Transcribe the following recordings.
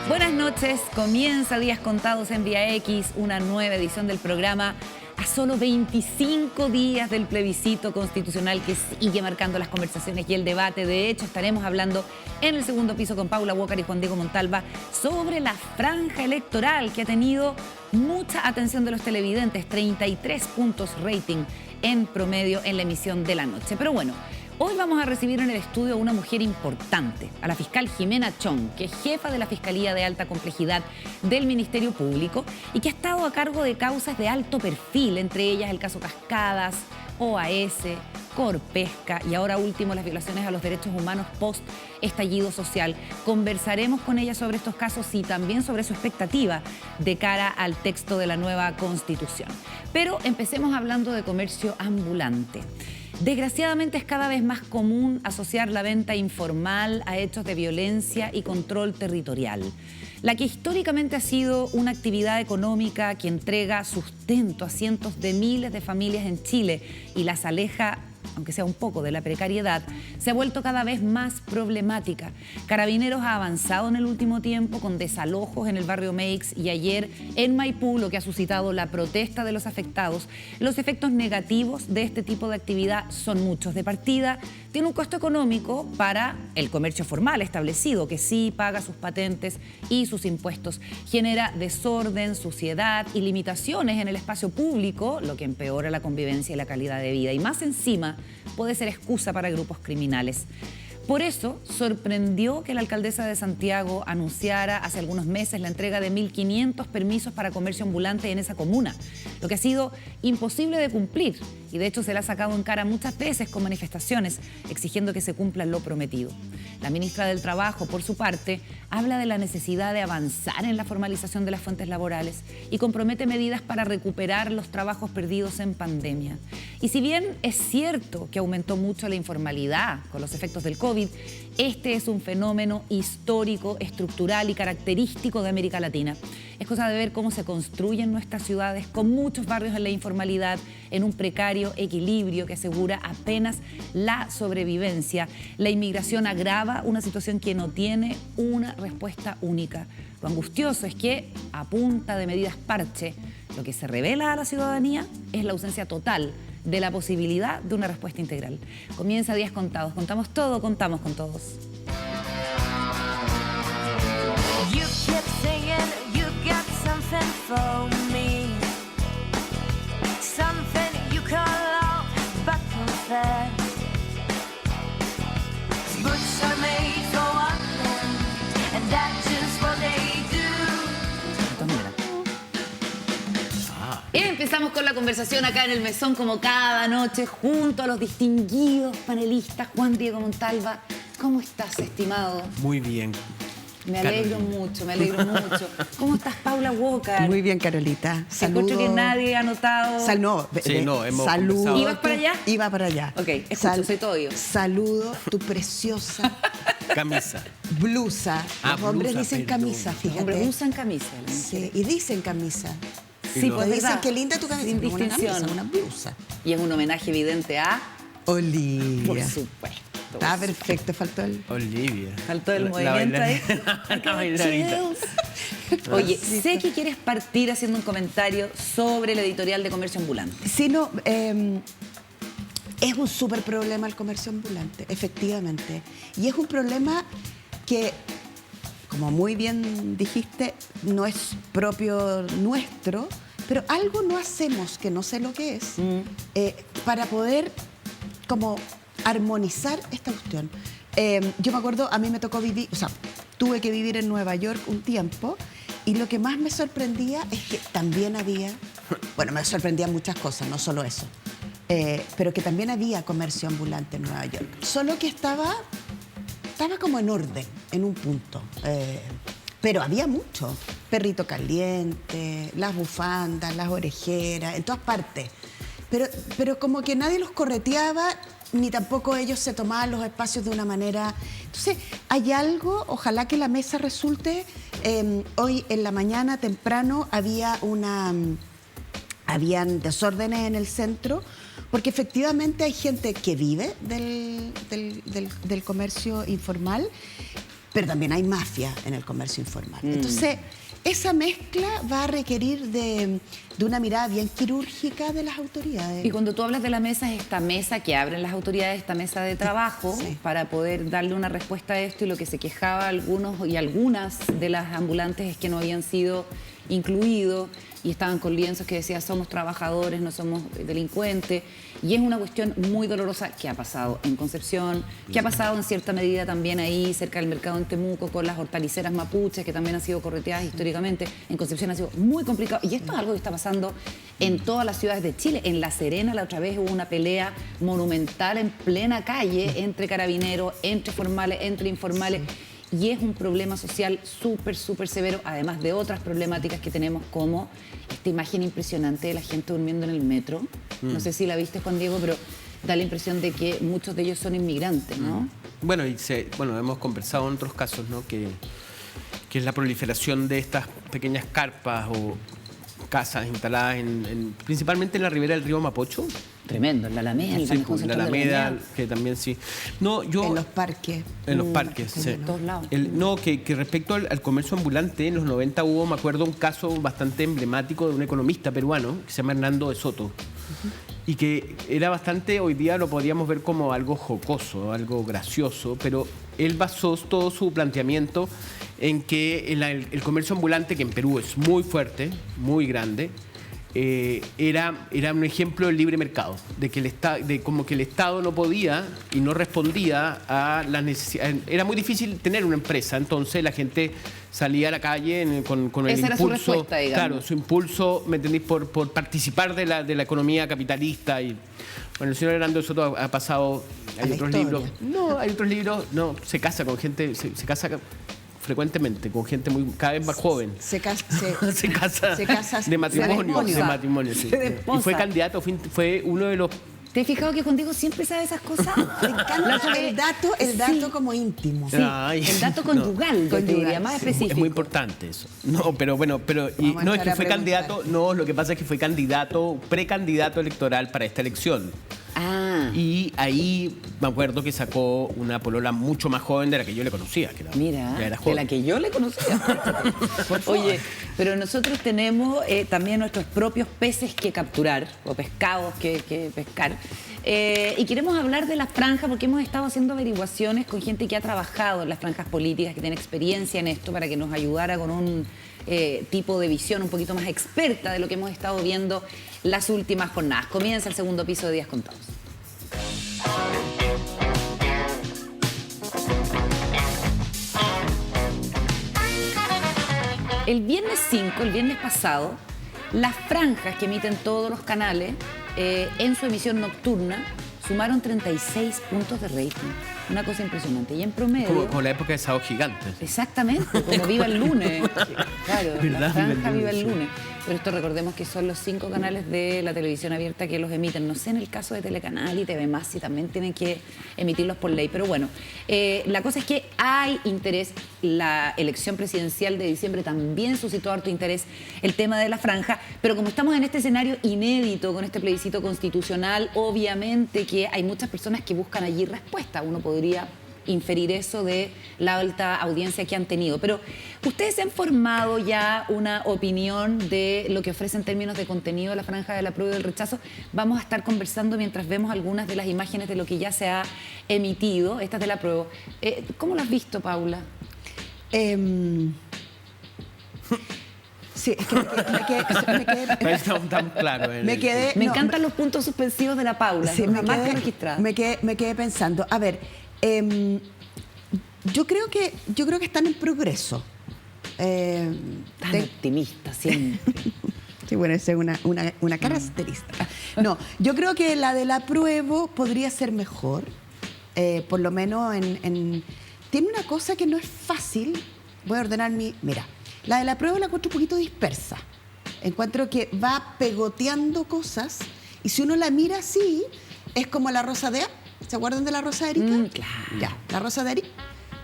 Buenas noches, comienza Días Contados en Vía X, una nueva edición del programa a solo 25 días del plebiscito constitucional que sigue marcando las conversaciones y el debate. De hecho, estaremos hablando en el segundo piso con Paula Walker y Juan Diego Montalva sobre la franja electoral que ha tenido mucha atención de los televidentes, 33 puntos rating en promedio en la emisión de la noche. Pero bueno, hoy vamos a recibir en el estudio a una mujer importante, a la fiscal Jimena Chong, que es jefa de la Fiscalía de Alta Complejidad del Ministerio Público y que ha estado a cargo de causas de alto perfil, entre ellas el caso Cascadas, OAS, Corpesca y ahora último las violaciones a los derechos humanos post-estallido social. Conversaremos con ella sobre estos casos y también sobre su expectativa de cara al texto de la nueva Constitución. Pero empecemos hablando de comercio ambulante. Desgraciadamente es cada vez más común asociar la venta informal a hechos de violencia y control territorial. La que históricamente ha sido una actividad económica que entrega sustento a cientos de miles de familias en Chile y las aleja, aunque sea un poco, de la precariedad, se ha vuelto cada vez más problemática. Carabineros ha avanzado en el último tiempo con desalojos en el barrio Meix y ayer en Maipú, lo que ha suscitado la protesta de los afectados. Los efectos negativos de este tipo de actividad son muchos. De partida, tiene un costo económico para el comercio formal establecido, que sí paga sus patentes y sus impuestos. Genera desorden, suciedad y limitaciones en el espacio público, lo que empeora la convivencia y la calidad de vida. Y más encima, puede ser excusa para grupos criminales. Por eso, sorprendió que la alcaldesa de Santiago anunciara hace algunos meses la entrega de 1.500 permisos para comercio ambulante en esa comuna, lo que ha sido imposible de cumplir y de hecho se le ha sacado en cara muchas veces con manifestaciones exigiendo que se cumpla lo prometido. La ministra del Trabajo, por su parte, habla de la necesidad de avanzar en la formalización de las fuentes laborales y compromete medidas para recuperar los trabajos perdidos en pandemia. Y si bien es cierto que aumentó mucho la informalidad con los efectos del COVID, este es un fenómeno histórico, estructural y característico de América Latina. Es cosa de ver cómo se construyen nuestras ciudades con muchos barrios en la informalidad, en un precario equilibrio que asegura apenas la sobrevivencia. La inmigración agrava una situación que no tiene una respuesta única. Lo angustioso es que, a punta de medidas parche, lo que se revela a la ciudadanía es la ausencia total de la posibilidad de una respuesta integral. Comienza Días Contados. Contamos todo, contamos con todos. You kept saying you got something for me, something you call out but confess. Books are made for one thing, and that's just what they do. Empezamos con la conversación acá en el mesón como cada noche junto a los distinguidos panelistas. Juan Diego Montalva, ¿cómo estás, estimado? Muy bien. Me alegro mucho, me alegro mucho. ¿Cómo estás, Paula Walker? Muy bien, Carolita. Encuentro que nadie ha notado. Saludo. ¿Ibas para allá? Iba para allá. Ok, escucho, soy todo oídos. Saludo tu preciosa Camisa. blusa. Los hombres blusa, dicen perdón. camisa, fíjate. Hombres usan camisa. Sí, y dicen camisa. Sí, pues Dicen verdad. qué linda tu camisa. Sin pero una distinción. camisa, una blusa. Y es un homenaje evidente a... Olivia. Por supuesto. Está perfecto, faltó el... Olivia. Faltó el movimiento ahí. La bailarina. Oye, sé que quieres partir haciendo un comentario sobre el editorial de comercio ambulante. Sí, no, es un súper problema el comercio ambulante, efectivamente. Y es un problema que, como muy bien dijiste, no es propio nuestro, pero algo no hacemos, que no sé lo que es, para poder como armonizar esta cuestión. Yo me acuerdo, a mí me tocó vivir, o sea, tuve que vivir en Nueva York un tiempo y lo que más me sorprendía es que también había, bueno, me sorprendían muchas cosas, no solo eso, pero que también había comercio ambulante en Nueva York, solo que estaba como en orden, en un punto. Pero había mucho. Perrito caliente, las bufandas, las orejeras, en todas partes. Pero como que nadie los correteaba, ni tampoco ellos se tomaban los espacios de una manera... Entonces, hay algo, ojalá que la mesa resulte. Hoy en la mañana temprano habían desórdenes en el centro, porque efectivamente hay gente que vive del comercio informal, pero también hay mafia en el comercio informal. Entonces, esa mezcla va a requerir de una mirada bien quirúrgica de las autoridades. Y cuando tú hablas de la mesa, es esta mesa que abren las autoridades, esta mesa de trabajo, Sí. para poder darle una respuesta a esto, y lo que se quejaba algunos y algunas de las ambulantes es que no habían sido incluidos y estaban con lienzos que decía somos trabajadores, no somos delincuentes, y es una cuestión muy dolorosa que ha pasado en Concepción, que ha pasado en cierta medida también ahí cerca del mercado en Temuco con las hortaliceras mapuches, que también han sido correteadas históricamente. En Concepción ha sido muy complicado, y esto es algo que está pasando en todas las ciudades de Chile. En La Serena la otra vez hubo una pelea monumental en plena calle entre carabineros, entre formales, entre informales. Y es un problema social súper, súper severo, además de otras problemáticas que tenemos, como esta imagen impresionante de la gente durmiendo en el metro. No sé si la viste, Juan Diego, pero da la impresión de que muchos de ellos son inmigrantes, ¿no? Bueno, bueno, hemos conversado en otros casos, ¿no? Que es la proliferación de estas pequeñas carpas o casas instaladas principalmente en la ribera del río Mapocho. Tremendo, en la Alameda, en el Sí, manejo pues, la central de Alameda, que también sí. No, yo... En los parques. En los parques, sí. en todos lados. No, que respecto al comercio ambulante, en los 90 hubo, me acuerdo, un caso bastante emblemático de un economista peruano que se llama Hernando de Soto. Y que era bastante, hoy día lo podríamos ver como algo jocoso, algo gracioso, pero él basó todo su planteamiento en que el comercio ambulante, que en Perú es muy fuerte, muy grande, era un ejemplo del libre mercado, de que como que el Estado no podía y no respondía a las necesidades. Era muy difícil tener una empresa, entonces la gente salía a la calle con el Esa era su impulso, respuesta, digamos. claro, su impulso, ¿me entendís?, por participar de la economía capitalista. Y bueno, el señor Hernando de Soto ha pasado, A hay la otros historia. libros, se casa con gente, se casa frecuentemente con gente cada vez más joven. Se casa de matrimonio, sí. Se desposa. Y fue candidato, fue uno de los... ¿Te has fijado que Juan Diego siempre sabe esas cosas? Me encanta el dato como íntimo. Sí, Ay, el dato no. conyugal, yo te diría, más sí. específico. Es muy importante eso. No, pero bueno, Vamos a no, es entrar que a fue preguntar. candidato, no, lo que pasa es que fue precandidato electoral para esta elección. Ah, Y ahí me acuerdo que sacó una polola mucho más joven de la que yo le conocía. Que mira, ya era de joven. la que yo le conocía. Oye, pero nosotros tenemos también nuestros propios peces que capturar, o pescados que pescar. Y queremos hablar de las franjas, porque hemos estado haciendo averiguaciones con gente que ha trabajado en las franjas políticas, que tiene experiencia en esto, para que nos ayudara con un tipo de visión un poquito más experta de lo que hemos estado viendo las últimas jornadas. Comienza el segundo piso de Días Contados. El viernes 5, el viernes pasado, las franjas que emiten todos los canales en su emisión nocturna sumaron 36 puntos de rating. Una cosa impresionante. Y en promedio... Como la época de Sábado Gigante. Exactamente, como Viva el Lunes. Claro, la ¿Verdad? franja Viva el Sí. Lunes. Pero esto recordemos que son los 5 canales de la televisión abierta que los emiten. No sé en el caso de Telecanal y TV+, si también tienen que emitirlos por ley. Pero bueno, la cosa es que hay interés. La elección presidencial de diciembre también suscitó harto interés el tema de la franja. Pero como estamos en este escenario inédito con este plebiscito constitucional, obviamente que hay muchas personas que buscan allí respuesta. Uno podría inferir eso de la alta audiencia que han tenido. Pero ustedes se han formado ya una opinión de lo que ofrece en términos de contenido de la franja del apruebo y del rechazo. Vamos a estar conversando mientras vemos algunas de las imágenes de lo que ya se ha emitido, estas del apruebo. ¿Cómo lo has visto, Paula? Sí, es que Estamos tan claros. me quedé... Me no, encantan los puntos suspensivos de la Paula. Sí, es una marca registrada. me quedé pensando. A ver, yo creo que están en progreso. Tan optimista siempre. Sí, bueno, esa es una característica. No, yo creo que la del apruebo podría ser mejor, por lo menos tiene una cosa que no es fácil. Voy a ordenar Mira, la del apruebo la encuentro un poquito dispersa. Encuentro que va pegoteando cosas y si uno la mira así, es como la Rosa de... ¿Se acuerdan de la Rosa de Erika? Claro. Ya, la Rosa de Erika.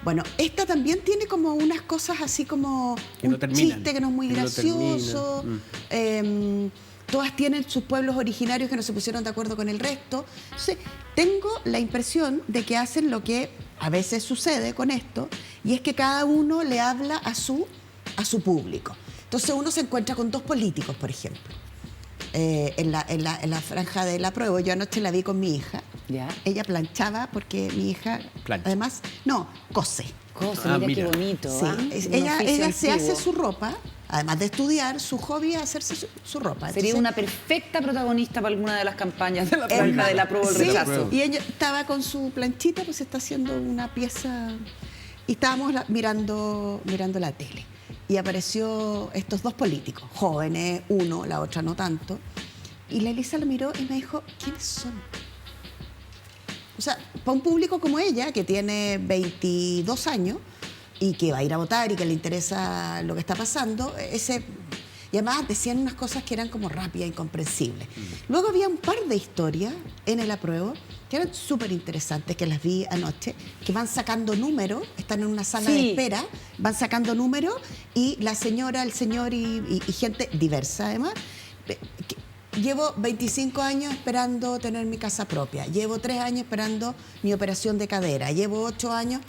Bueno, esta también tiene como unas cosas así como Que no un terminan, chiste que no es muy que no gracioso. terminan. Todas tienen sus pueblos originarios que no se pusieron de acuerdo con el resto. Entonces, tengo la impresión de que hacen lo que a veces sucede con esto, y es que cada uno le habla a su público. Entonces uno se encuentra con dos políticos, por ejemplo, en la franja del apruebo. Yo anoche la vi con mi hija. ¿Ya? Ella planchaba porque mi hija, Plancha. además, no, cose. Cosa, mira qué bonito. Sí, ¿ah? Un ella oficio se antiguo. hace su ropa, además de estudiar, su hobby es hacerse su ropa. Sería Entonces, una perfecta protagonista para alguna de las campañas de la es franja más, del apruebo o el sí, rechazo. y ella estaba con su planchita, pues está haciendo una pieza, y estábamos mirando la tele. Y apareció estos dos políticos, jóvenes, uno, la otra no tanto. Y la Elisa lo miró y me dijo, ¿quiénes son? O sea, para un público como ella, que tiene 22 años y que va a ir a votar y que le interesa lo que está pasando, y además decían unas cosas que eran como rápidas, incomprensibles. Luego había un par de historias en el apruebo que eran súper interesantes, que las vi anoche, que van sacando números, están en una sala de espera, van sacando números, y la señora, el señor y gente diversa además, llevo 25 años esperando tener mi casa propia, llevo 3 años esperando mi operación de cadera, llevo 8 años.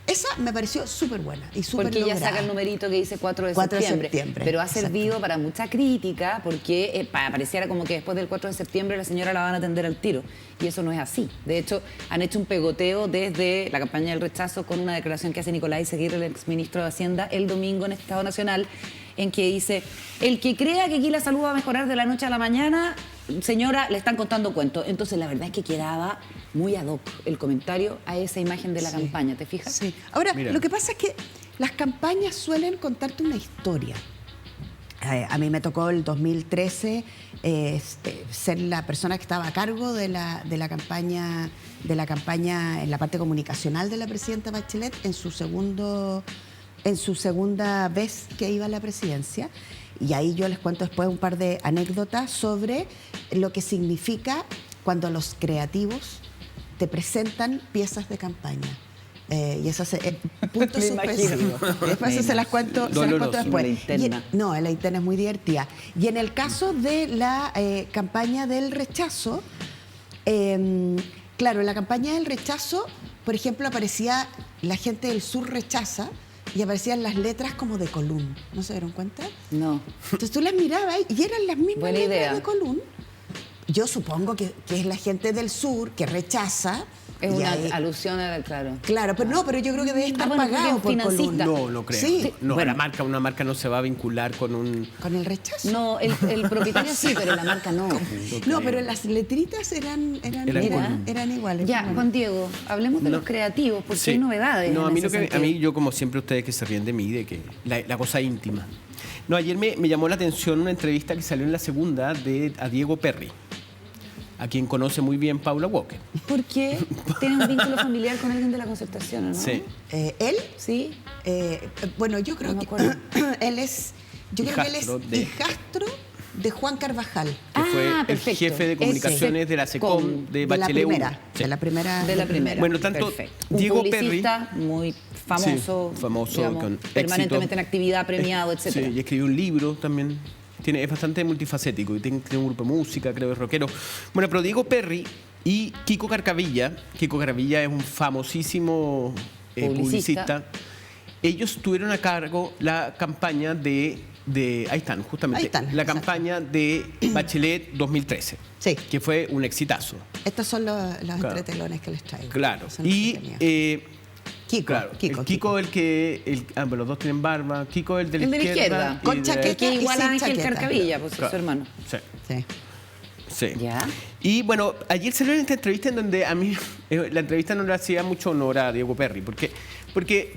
Esa me pareció súper buena y súper Porque ella lograda. saca el numerito que dice 4 de 4 de septiembre. septiembre, Pero ha exacto. servido para mucha crítica porque pareciera como que después del 4 de septiembre la señora la van a atender al tiro. Y eso no es así. De hecho, han hecho un pegoteo desde la campaña del rechazo con una declaración que hace Nicolás Seguirre, el exministro de Hacienda, el domingo en Estado Nacional, en que dice, el que crea que aquí la salud va a mejorar de la noche a la mañana, señora, le están contando cuentos. Entonces, la verdad es que quedaba muy ad hoc el comentario a esa imagen de la campaña, ¿te fijas? Sí. Ahora, Mira. lo que pasa es que las campañas suelen contarte una historia. A mí me tocó el 2013 ser la persona que estaba a cargo de la campaña en la parte comunicacional de la presidenta Bachelet en su segunda vez que iba a la presidencia. Y ahí yo les cuento después un par de anécdotas sobre lo que significa cuando los creativos te presentan piezas de campaña. Y eso es punto Me suspensivo. imagino. Después se las cuento Doloroso. después. La interna. No, la interna es muy divertida. Y en el caso de la campaña del rechazo, claro, en la campaña del rechazo, por ejemplo, aparecía la gente del sur rechaza y aparecían las letras como de Colún. ¿No se dieron cuenta? No. Entonces tú las mirabas y eran las mismas Buena letras idea. de Colún. Yo supongo que es la gente del sur que rechaza. Es y una ahí- alusión a claro. Claro, pero no, pero yo creo que debe estar bueno, porque pagado es por Colún. financista. No, no creo. Sí. No, Bueno. una marca no se va a vincular con un... Con el rechazo. No, el propietario sí, pero la marca no. No, pero las letritas eran iguales. Ya, Bueno. Juan Diego, hablemos de los creativos, porque Sí. hay novedades. No, en a mí, ese sentido. yo como siempre ustedes que se ríen de mí, de que la cosa íntima. No, ayer me llamó la atención una entrevista que salió en la segunda a Diego Perry, a quien conoce muy bien Paula Walker. ¿Por qué tiene un vínculo familiar con alguien de la Concertación, o no? Sí. Él, ¿Sí? bueno, yo creo No me que acuerdo. él es Hijastro hijastro de Juan Carvajal. Que fue el perfecto. jefe de comunicaciones Ese. de la SECOM de De la Bachelet primera. 1. Sí. De la primera. De la primera. Bueno, tanto Perfecto. Un Diego publicista muy famoso, Sí, famoso, digamos, con permanentemente éxito. en actividad, premiado, etcétera. Sí, y escribió un libro también. Es bastante multifacético y tiene un grupo de música, creo, es rockero. Bueno, pero Diego Perry y Kiko Carcavilla. Kiko Carcavilla es un famosísimo publicista. Ellos tuvieron a cargo la campaña ahí están, justamente. Ahí están, la exacto. campaña de Bachelet 2013. Sí. Que fue un exitazo. Estos son los Claro. entretelones que les traigo. Claro. Son Y entretenidos. Kiko, claro, Kiko. el que... bueno, los dos tienen barba. Kiko el de la El de la izquierda. y Con de- chaqueta. Que igual y a sin Ángel chaqueta. Carcavilla, pues es Claro. su hermano. Sí. Sí. Sí. Ya. Y bueno, ayer salió en esta entrevista en donde a mí la entrevista no le hacía mucho honor a Diego Perry, porque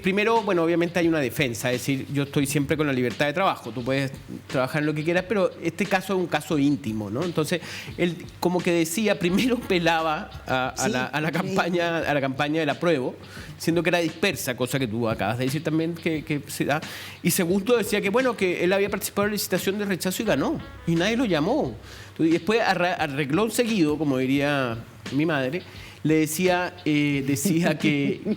primero, bueno, obviamente hay una defensa, es decir, yo estoy siempre con la libertad de trabajo, tú puedes trabajar en lo que quieras, pero este caso es un caso íntimo, ¿no? Entonces, él como que decía, primero pelaba a Sí, la campaña del apruebo, siendo que era dispersa, cosa que tú acabas de decir también que se da, y segundo decía que, bueno, que él había participado en la licitación de rechazo y ganó, y nadie lo llamó. Y después, arreglón seguido, como diría mi madre, le decía que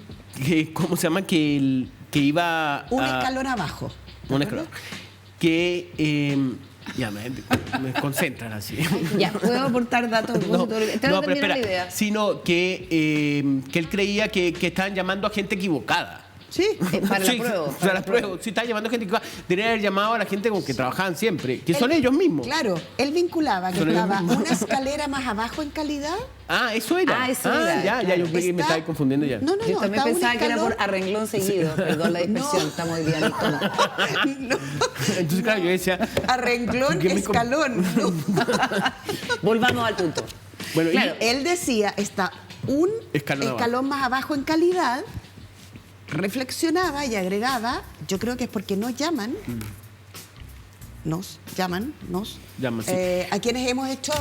¿cómo se llama? Que iba Un a... escalón abajo. ¿te Un acuerdas? escalón. Que Ya me concentran así. Ya, puedo aportar datos. No, Te voy a pero terminar la espera, idea. sino que él creía que estaban llamando a gente equivocada. Sí. Para Sí, la prueba. Para la prueba. Si estaban llamando a gente equivocada, deberían haber llamado a la gente con que trabajaban siempre, que son ellos mismos. Claro, él vinculaba que Son ellos estaba mismos. una escalera más abajo en calidad. Ah, eso era. Ah, eso era, Ya, claro. yo creí que me Está- estaba confundiendo ya. No, no, Yo no. también está un pensaba que era por escalón- arrenglón seguido. Perdón la dispersión, No. estamos hoy día en el tono. No, Entonces, claro, yo decía. arrenglón, ¿qué me escalón. No. Volvamos al punto. Bueno, y- Claro. Él decía, está un Escalón escalón más abajo en calidad, reflexionaba y agregaba, yo creo que es porque nos llaman, nos, Llaman, sí. a quienes hemos hecho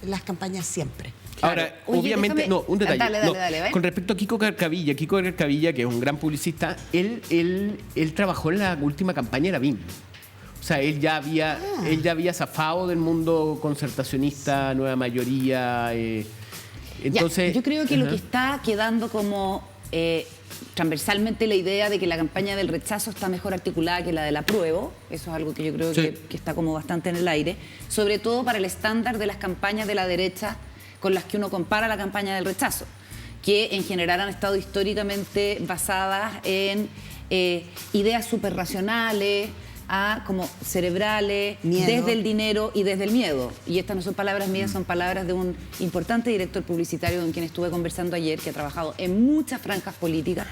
las campañas siempre. Ahora, Claro. Oye, obviamente, déjame- no, un detalle. Dale, No, dale, ¿ves? con respecto a Kiko Carcavilla, que es un gran publicista, él trabajó en la última campaña de la BIM. O sea, él ya había zafado del mundo concertacionista, nueva mayoría. Entonces, Ya, yo creo que lo Ajá. que está quedando como transversalmente la idea de que la campaña del rechazo está mejor articulada que la del apruebo, eso es algo que yo creo Sí. que está como bastante en el aire, sobre todo para el estándar de las campañas de la derecha con las que uno compara la campaña del rechazo, que en general han estado históricamente basadas en ideas superracionales, como cerebrales, Miedo. desde el dinero y desde el miedo. Y estas no son palabras mías, son palabras de un importante director publicitario con quien estuve conversando ayer, que ha trabajado en muchas franjas políticas,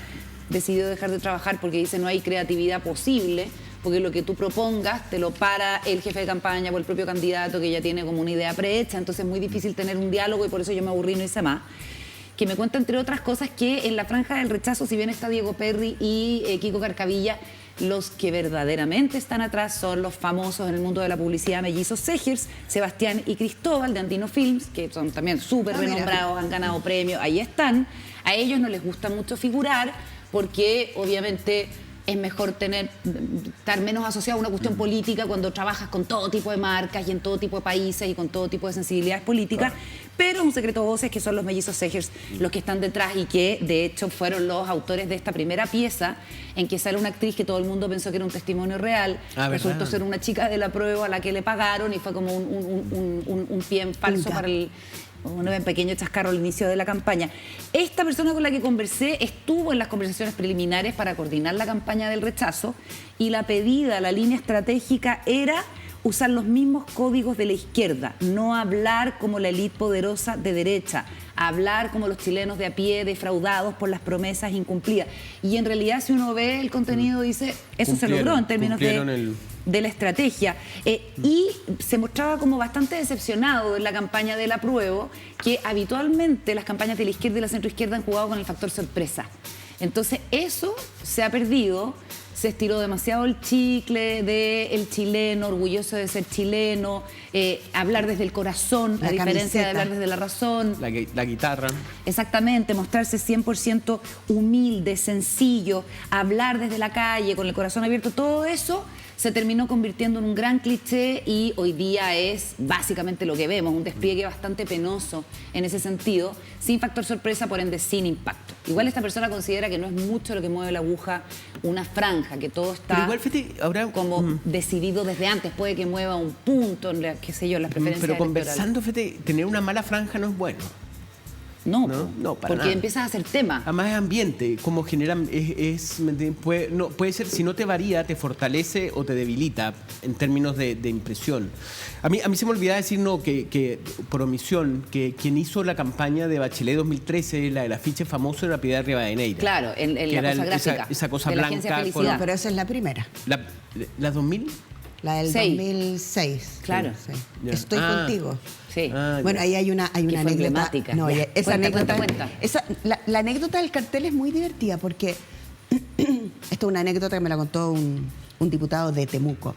decidió dejar de trabajar porque dice no hay creatividad posible, porque lo que tú propongas te lo para el jefe de campaña o el propio candidato que ya tiene como una idea prehecha, entonces es muy difícil tener un diálogo y por eso yo me aburrí y no hice más. Que me cuenta, entre otras cosas, que en la franja del rechazo, si bien está Diego Perri y Kiko Carcavilla, los que verdaderamente están atrás son los famosos en el mundo de la publicidad mellizos Segers, Sebastián y Cristóbal de Andino Films, que son también súper mira. renombrados, han ganado premios, ahí están. A ellos no les gusta mucho figurar porque obviamente es mejor estar menos asociado a una cuestión política cuando trabajas con todo tipo de marcas y en todo tipo de países y con todo tipo de sensibilidades políticas, pero es un secreto a voces que son los mellizos Segers los que están detrás y que de hecho fueron los autores de esta primera pieza en que sale una actriz que todo el mundo pensó que era un testimonio real, Ah, resultó ¿verdad? ser una chica de la prueba a la que le pagaron y fue como un pie en falso Punta. para un pequeño chascarro al inicio de la campaña. Esta persona con la que conversé estuvo en las conversaciones preliminares para coordinar la campaña del rechazo y la pedida, la línea estratégica era usar los mismos códigos de la izquierda, no hablar como la élite poderosa de derecha, hablar como los chilenos de a pie, defraudados por las promesas incumplidas. Y en realidad, si uno ve el contenido, dice, eso se logró en términos de la estrategia. Y se mostraba como bastante decepcionado en la campaña del apruebo, que habitualmente las campañas de la izquierda y la centroizquierda han jugado con el factor sorpresa. Entonces, eso se ha perdido. Se estiró demasiado el chicle del chileno, orgulloso de ser chileno, hablar desde el corazón, La a diferencia de camiseta. hablar desde la razón. la guitarra. Exactamente, mostrarse 100% humilde, sencillo, hablar desde la calle, con el corazón abierto, todo eso se terminó convirtiendo en un gran cliché y hoy día es básicamente lo que vemos, un despliegue bastante penoso en ese sentido, sin factor sorpresa, por ende sin impacto. Igual esta persona considera que no es mucho lo que mueve la aguja, una franja, que todo está Pero igual, fíjate, ahora como decidido desde antes, puede que mueva un punto en qué sé yo, en las preferencias pero electorales. conversando, fíjate, tener una mala franja no es bueno. No, No, para porque nada. empiezas a hacer tema. Además es ambiente, como generan, puede ser, si no te varía, te fortalece o te debilita en términos de impresión. A mí se me olvidaba decir, que por omisión, que quien hizo la campaña de Bachelet 2013, la del afiche famoso, era Piedad Rivadeneira. Claro, en Que la era cosa gráfica. esa cosa de la blanca. Agencia con- Felicidad. Pero esa es la primera, ¿La 2000? la del Seis. 2006. Claro. Sí. Ya. Estoy contigo. Sí. Ah, Bueno, ya. ahí hay una fue anécdota. emblemática. No, Ya. esa Cuenta, anécdota. cuenta. La anécdota del cartel es muy divertida porque esto es una anécdota que me la contó un diputado de Temuco,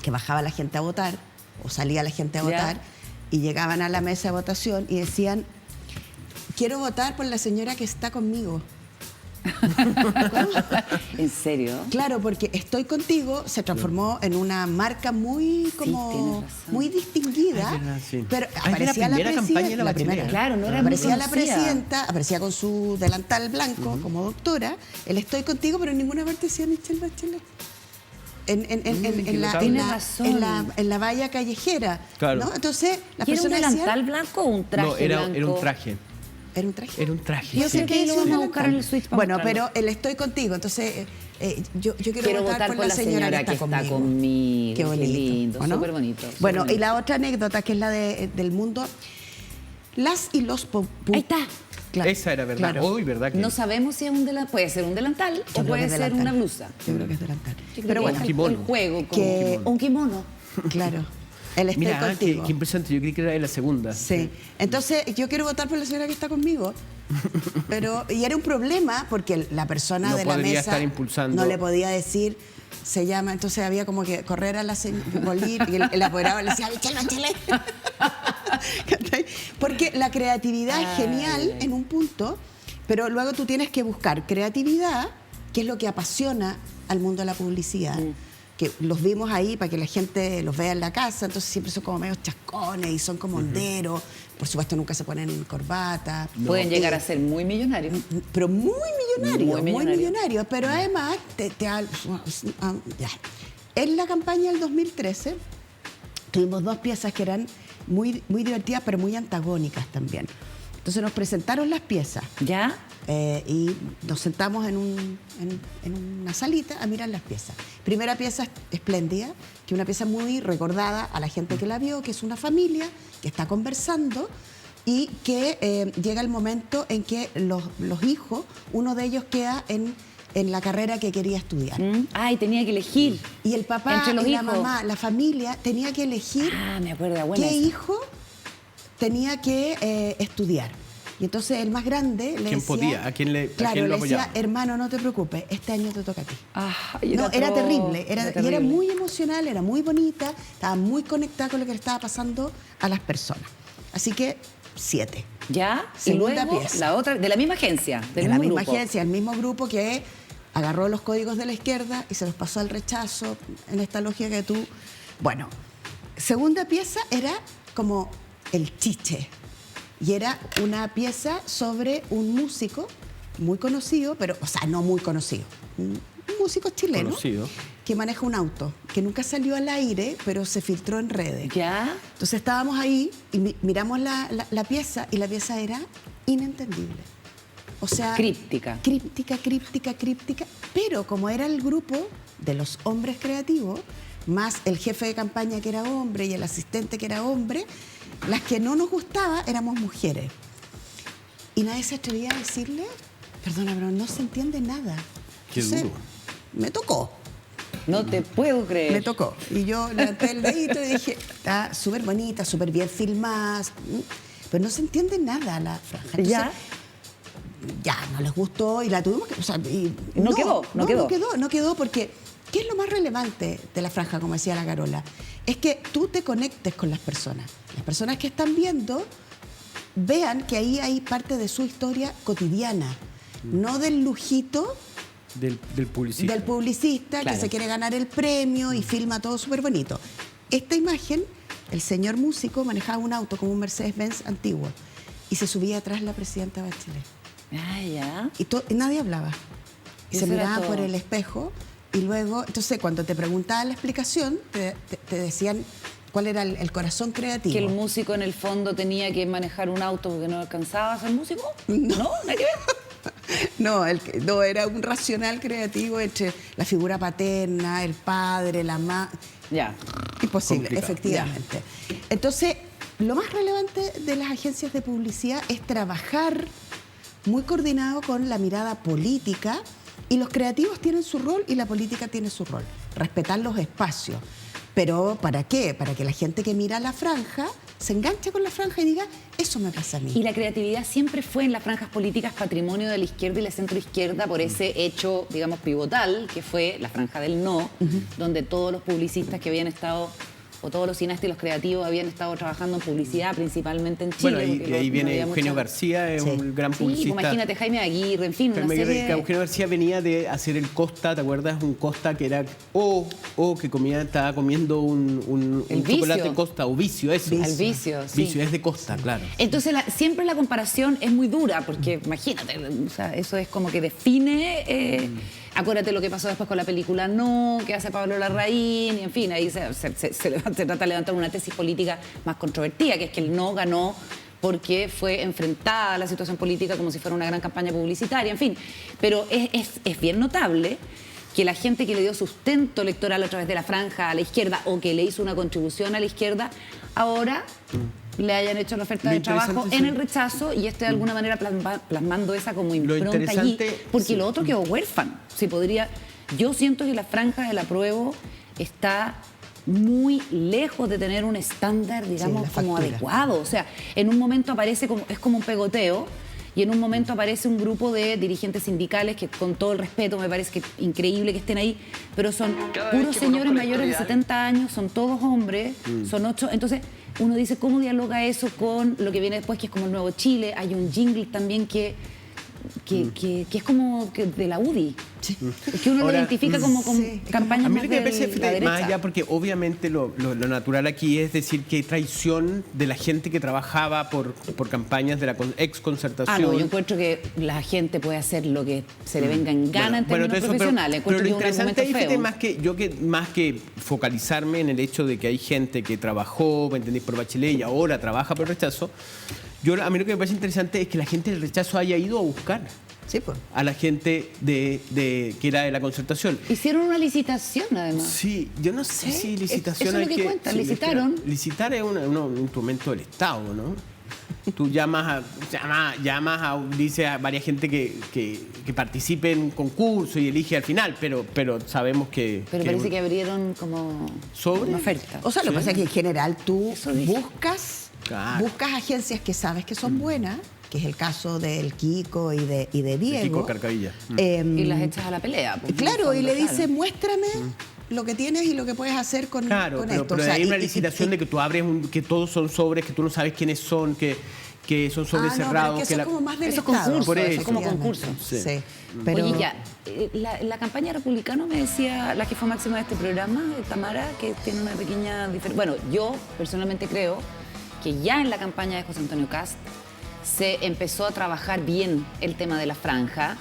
que bajaba la gente a votar, o salía la gente a Ya. votar, y llegaban a la mesa de votación y decían, quiero votar por la señora que está conmigo. ¿En serio? Claro, porque Estoy Contigo se transformó en una marca muy tienes razón. muy distinguida, Ay, verdad, sí. pero Ah, es de la aparecía la primera campaña de presidenta, la Bachelet. Claro, no era muy aparecía la conocida. presidenta, aparecía con su delantal blanco como doctora, el Estoy Contigo, pero en ninguna parte decía Michelle Bachelet. Tienes razón. en la valla callejera. Claro. ¿no? Entonces, las ¿Y era un personas delantal decían, blanco o un traje No, era blanco? un traje. ¿era un traje? Era un traje. Yo sí. sé que ahí lo vamos a buscar en el switch para Bueno, mostrarlo. pero el estoy contigo. Entonces, yo Quiero votar por la señora que está conmigo. Qué bonito. lindo, ¿o no? súper bonito. Bueno, súper y la otra anécdota, que es la del mundo, las y los... Ahí está. Claro, Esa era verdad. claro. Hoy, ¿verdad? Que No sabemos si es un delantal, puede ser un delantal Yo o creo puede que es ser delantal. una blusa. Yo creo que es delantal. Yo creo Pero que bueno, es un kimono. el juego, como Que- un kimono. claro. El estoy Mira, contigo. qué impresionante. Yo creí que era de la segunda. Sí. Entonces, yo quiero votar por la señora que está conmigo. Y era un problema porque la persona No de la podría mesa estar impulsando. no le podía decir, se llama, entonces había como que correr a la señora y el apoderado le decía, échale, échale. ¿Cachai? Porque la creatividad es genial en un punto, pero luego tú tienes que buscar creatividad, que es lo que apasiona al mundo de la publicidad. Que los vimos ahí para que la gente los vea en la casa, entonces siempre son como medio chascones y son como honderos. Por supuesto, nunca se ponen corbata. Pueden llegar a ser muy millonarios. Pero muy millonarios, Muy muy millonarios. millonarios. Pero además, ya. En la campaña del 2013 tuvimos dos piezas que eran muy divertidas, pero muy antagónicas también. Entonces nos presentaron las piezas. ¿Ya? Y nos sentamos en una salita a mirar las piezas. Primera pieza espléndida, que es una pieza muy recordada a la gente que la vio, que es una familia que está conversando y que llega el momento en que los hijos, uno de ellos queda en la carrera que quería estudiar. Ay, tenía que elegir. Y el papá Entre los y la hijos. mamá, la familia, tenía que elegir Ah, me acuerdo, era buena qué esa. hijo tenía que estudiar. Y entonces el más grande le ¿Quién decía... podía? ¿A quién le Claro, lo le decía, apoyaba? hermano, no te preocupes, este año te toca a ti. Ay, No, era atroz, terrible, y era terrible. muy emocional, era muy bonita, estaba muy conectada con lo que le estaba pasando a las personas. Así que 7. ¿Ya? Y Segunda luego pieza. la otra, de la misma agencia, del De la mismo misma grupo. agencia, el mismo grupo que agarró los códigos de la izquierda y se los pasó al rechazo, en esta lógica que tú... Bueno, segunda pieza era como el chiche. Y era una pieza sobre un músico muy conocido, pero, o sea, no muy conocido, un músico chileno Conocido. que maneja un auto, que nunca salió al aire, pero se filtró en redes. ¿Ya? Entonces estábamos ahí y miramos la pieza y la pieza era inentendible. O sea... Críptica. Críptica. Pero como era el grupo de los hombres creativos, más el jefe de campaña que era hombre y el asistente que era hombre, las que no nos gustaba éramos mujeres. Y nadie se atrevía a decirle, perdona, pero no se entiende nada. Qué duro. Me tocó. No te puedo creer. Me tocó. Y yo levanté el dedito y dije, está súper bonita, súper bien filmada, pero no se entiende nada la franja. Entonces, ¿Ya? ya, no les gustó y la tuvimos que... O sea, No quedó. Porque, ¿qué es lo más relevante de la franja, como decía la Carola? Es que tú te conectes con las personas. Las personas que están viendo vean que ahí hay parte de su historia cotidiana, no del lujito Del publicista. del publicista Claro. que se quiere ganar el premio y filma todo súper bonito. Esta imagen, el señor músico manejaba un auto como un Mercedes-Benz antiguo y se subía atrás la presidenta Bachelet. Ah, ya. Y nadie hablaba. Y Y se eso era miraban todo. por el espejo y luego, entonces cuando te preguntaban la explicación, te decían cuál era el corazón creativo. Que el músico en el fondo tenía que manejar un auto porque no alcanzaba a ser músico. No, nada que ver. No, era un racional creativo entre la figura paterna, el padre, la madre. Ya. Imposible, Complicado. efectivamente. Entonces, lo más relevante de las agencias de publicidad es trabajar muy coordinado con la mirada política, y los creativos tienen su rol y la política tiene su rol. Respetar los espacios. Pero ¿para qué? Para que la gente que mira la franja se enganche con la franja y diga, eso me pasa a mí. Y la creatividad siempre fue en las franjas políticas patrimonio de la izquierda y la centroizquierda por ese hecho, digamos, pivotal, que fue la franja del no, donde todos los publicistas que habían estado, o todos los cineastas y los creativos habían estado trabajando en publicidad, principalmente en Chile. Bueno, porque ahí no viene había Eugenio mucha- García, es Sí. un gran Sí, publicista. imagínate, Jaime Aguirre, en fin, una Eugenio serie de... Eugenio García venía de hacer el Costa, ¿te acuerdas? Un Costa que era que estaba comiendo un El chocolate Vicio. Costa, o Vicio, eso. Al vicio, sí. Vicio es de Costa, claro. Entonces, siempre la comparación es muy dura, porque imagínate, o sea, eso es como que define acuérdate lo que pasó después con la película No, que hace Pablo Larraín, y en fin, ahí se trata de levantar una tesis política más controvertida, que es que el No ganó porque fue enfrentada a la situación política como si fuera una gran campaña publicitaria, en fin. Pero es bien notable que la gente que le dio sustento electoral a través de la franja a la izquierda o que le hizo una contribución a la izquierda, ahora le hayan hecho la oferta de trabajo en el rechazo y de alguna manera plasmando esa como impronta allí. Porque lo otro quedó huérfano. Yo siento que la franja del apruebo está muy lejos de tener un estándar, digamos, como adecuado. O sea, en un momento aparece es como un pegoteo y en un momento aparece un grupo de dirigentes sindicales que, con todo el respeto, me parece que es increíble que estén ahí, pero son puros señores mayores de 70 años, son todos hombres, son 8. Entonces, uno dice, ¿cómo dialoga eso con lo que viene después, que es como el Nuevo Chile? Hay un jingle también que es como de la UDI. Sí. Que uno lo identifica como con campañas más de la derecha. Más allá, porque obviamente lo natural aquí es decir que hay traición de la gente que trabajaba por campañas de la ex-concertación. No, yo encuentro que la gente puede hacer lo que se le venga en gana en términos profesionales. Pero lo interesante ahí es más que focalizarme en el hecho de que hay gente que trabajó, ¿me entendés?, por Bachelet y ahora trabaja por rechazo. A mí lo que me parece interesante es que la gente del rechazo haya ido a buscar a la gente que era de la concertación. Hicieron una licitación, además. Sí, yo no sé si licitación eso es lo que cuenta, licitaron. Licitar es un instrumento del Estado, ¿no? Tú llamas dice a varias gente que participe en un concurso y elige al final, pero sabemos que... Pero parece que abrieron como una oferta. O sea, lo que pasa es que en general tú buscas agencias que sabes que son buenas, que es el caso del Kiko y de Diego. Kiko Carcavilla. Y las echas a la pelea. Claro, y le dice, muéstrame lo que tienes y lo que puedes hacer con esto. Pero hay una licitación de que tú abres, que todos son sobres, que tú no sabes quiénes son, que son sobres cerrados. Pero que eso es como más del Estado. Por eso. Eso es como concurso. Sí. Pero... Oye, la campaña republicana me decía la jefa máxima de este programa, Tamara, que tiene una pequeña diferencia. Bueno, yo personalmente creo que ya en la campaña de José Antonio Kast se empezó a trabajar bien el tema de la franja.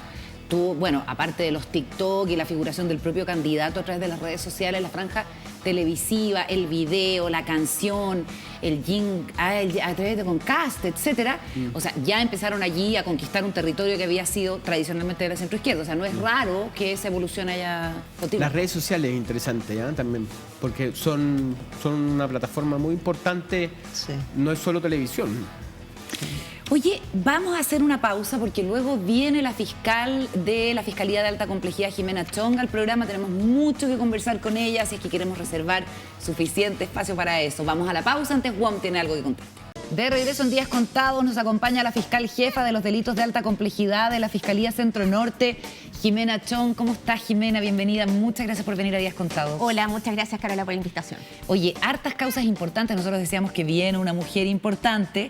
Aparte de los TikTok y la figuración del propio candidato a través de las redes sociales, la franja televisiva, el video, la canción, el jingle, a través de con Kast, etcétera. O sea, ya empezaron allí a conquistar un territorio que había sido tradicionalmente de la centroizquierda. O sea, no es raro que esa evolución haya continuado. Las redes sociales es interesante, ¿ya? También, porque son una plataforma muy importante. No es solo televisión. Oye, vamos a hacer una pausa porque luego viene la fiscal de la Fiscalía de Alta Complejidad, Jimena Chong, al programa. Tenemos mucho que conversar con ella, así es que queremos reservar suficiente espacio para eso. Vamos a la pausa, antes Juan tiene algo que contar. De regreso en Días Contados nos acompaña la fiscal jefa de los delitos de alta complejidad de la Fiscalía Centro Norte, Jimena Chong. ¿Cómo estás, Jimena? Bienvenida. Muchas gracias por venir a Días Contados. Hola, muchas gracias, Carola, por la invitación. Oye, hartas causas importantes. Nosotros decíamos que viene una mujer importante.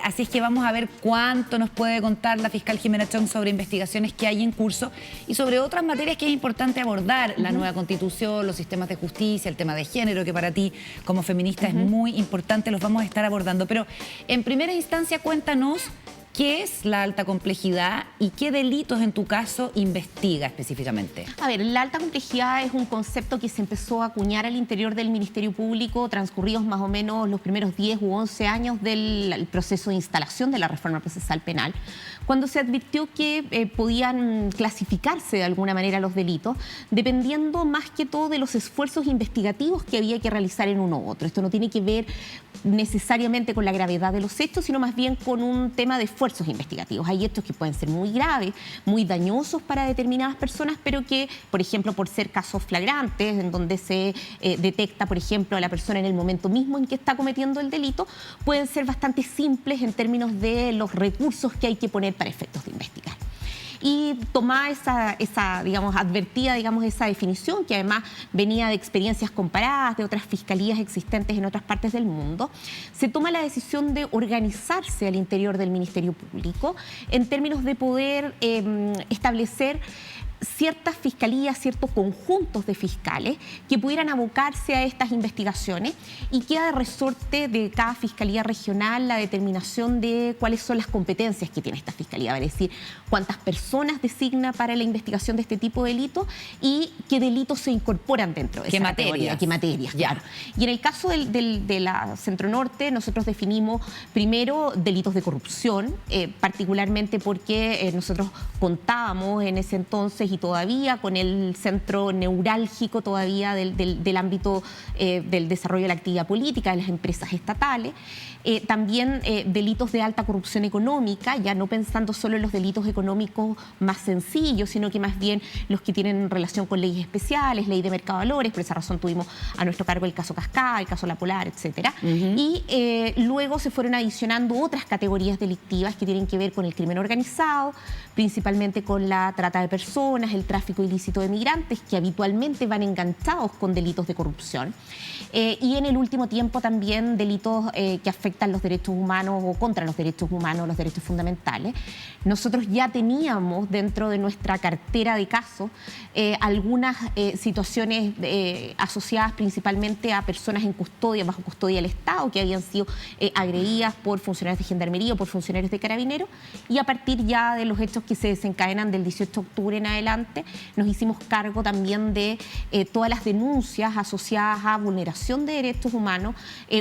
Así es que vamos a ver cuánto nos puede contar la fiscal Jimena Chong sobre investigaciones que hay en curso y sobre otras materias que es importante abordar. La nueva Constitución, los sistemas de justicia, el tema de género, que para ti como feminista es muy importante. Los vamos a estar abordando. Pero en primera instancia, cuéntanos qué es la alta complejidad y qué delitos en tu caso investiga específicamente. A ver, la alta complejidad es un concepto que se empezó a acuñar al interior del Ministerio Público transcurridos más o menos los primeros 10 u 11 años del proceso de instalación de la reforma procesal penal, cuando se advirtió que podían clasificarse de alguna manera los delitos dependiendo más que todo de los esfuerzos investigativos que había que realizar en uno u otro. Esto no tiene que ver necesariamente con la gravedad de los hechos, sino más bien con un tema de esfuerzos investigativos. Hay hechos que pueden ser muy graves, muy dañosos para determinadas personas, pero que, por ejemplo, por ser casos flagrantes, en donde se detecta, por ejemplo, a la persona en el momento mismo en que está cometiendo el delito, pueden ser bastante simples en términos de los recursos que hay que poner para efectos de investigar. Y tomada advertida esa definición, que además venía de experiencias comparadas de otras fiscalías existentes en otras partes del mundo, se toma la decisión de organizarse al interior del Ministerio Público en términos de poder establecer ciertas fiscalías, ciertos conjuntos de fiscales que pudieran abocarse a estas investigaciones, y queda de resorte de cada fiscalía regional la determinación de cuáles son las competencias que tiene esta fiscalía, es decir, cuántas personas designa para la investigación de este tipo de delitos y qué delitos se incorporan dentro de esa categoría, qué materias, claro. Y en el caso de la Centro Norte, nosotros definimos primero delitos de corrupción, particularmente porque nosotros contábamos en ese entonces y todavía con el centro neurálgico todavía del ámbito del desarrollo de la actividad política de las empresas estatales. También delitos de alta corrupción económica, ya no pensando solo en los delitos económicos más sencillos, sino que más bien los que tienen relación con leyes especiales, ley de mercado de valores. Por esa razón tuvimos a nuestro cargo el caso Cascada, el caso La Polar, etcétera. Y luego se fueron adicionando otras categorías delictivas que tienen que ver con el crimen organizado, principalmente con la trata de personas, el tráfico ilícito de migrantes, que habitualmente van enganchados con delitos de corrupción. Y en el último tiempo también delitos que afectan los derechos humanos o contra los derechos humanos, los derechos fundamentales. Nosotros ya teníamos dentro de nuestra cartera de casos algunas situaciones asociadas principalmente a personas en custodia, bajo custodia del Estado, que habían sido agredidas por funcionarios de Gendarmería o por funcionarios de Carabineros, y a partir ya de los hechos que se desencadenan del 18 de octubre en adelante, nos hicimos cargo también de todas las denuncias asociadas a vulneración de derechos humanos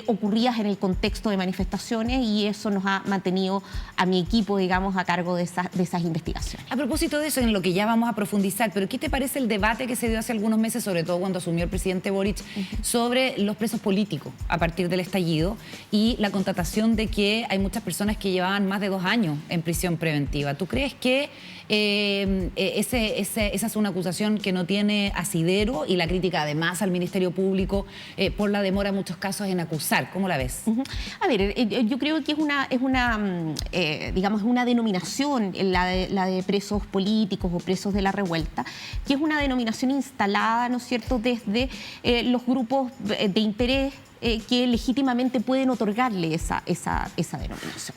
ocurridas en el contexto de manifestaciones, y eso nos ha mantenido a mi equipo, digamos, a cargo de esas investigaciones. A propósito de eso, en lo que ya vamos a profundizar, pero ¿qué te parece el debate que se dio hace algunos meses, sobre todo cuando asumió el presidente Boric, sobre los presos políticos a partir del estallido y la constatación de que hay muchas personas que llevaban más de 2 años en prisión preventiva? ¿Tú crees que esa es una acusación que no tiene asidero, y la crítica además al Ministerio Público por la demora en muchos casos en acusar? ¿Cómo la ves? A ver, yo creo que digamos, una denominación, la de presos políticos o presos de la revuelta, que es una denominación instalada, ¿no es cierto?, desde los grupos de interés que legítimamente pueden otorgarle esa denominación.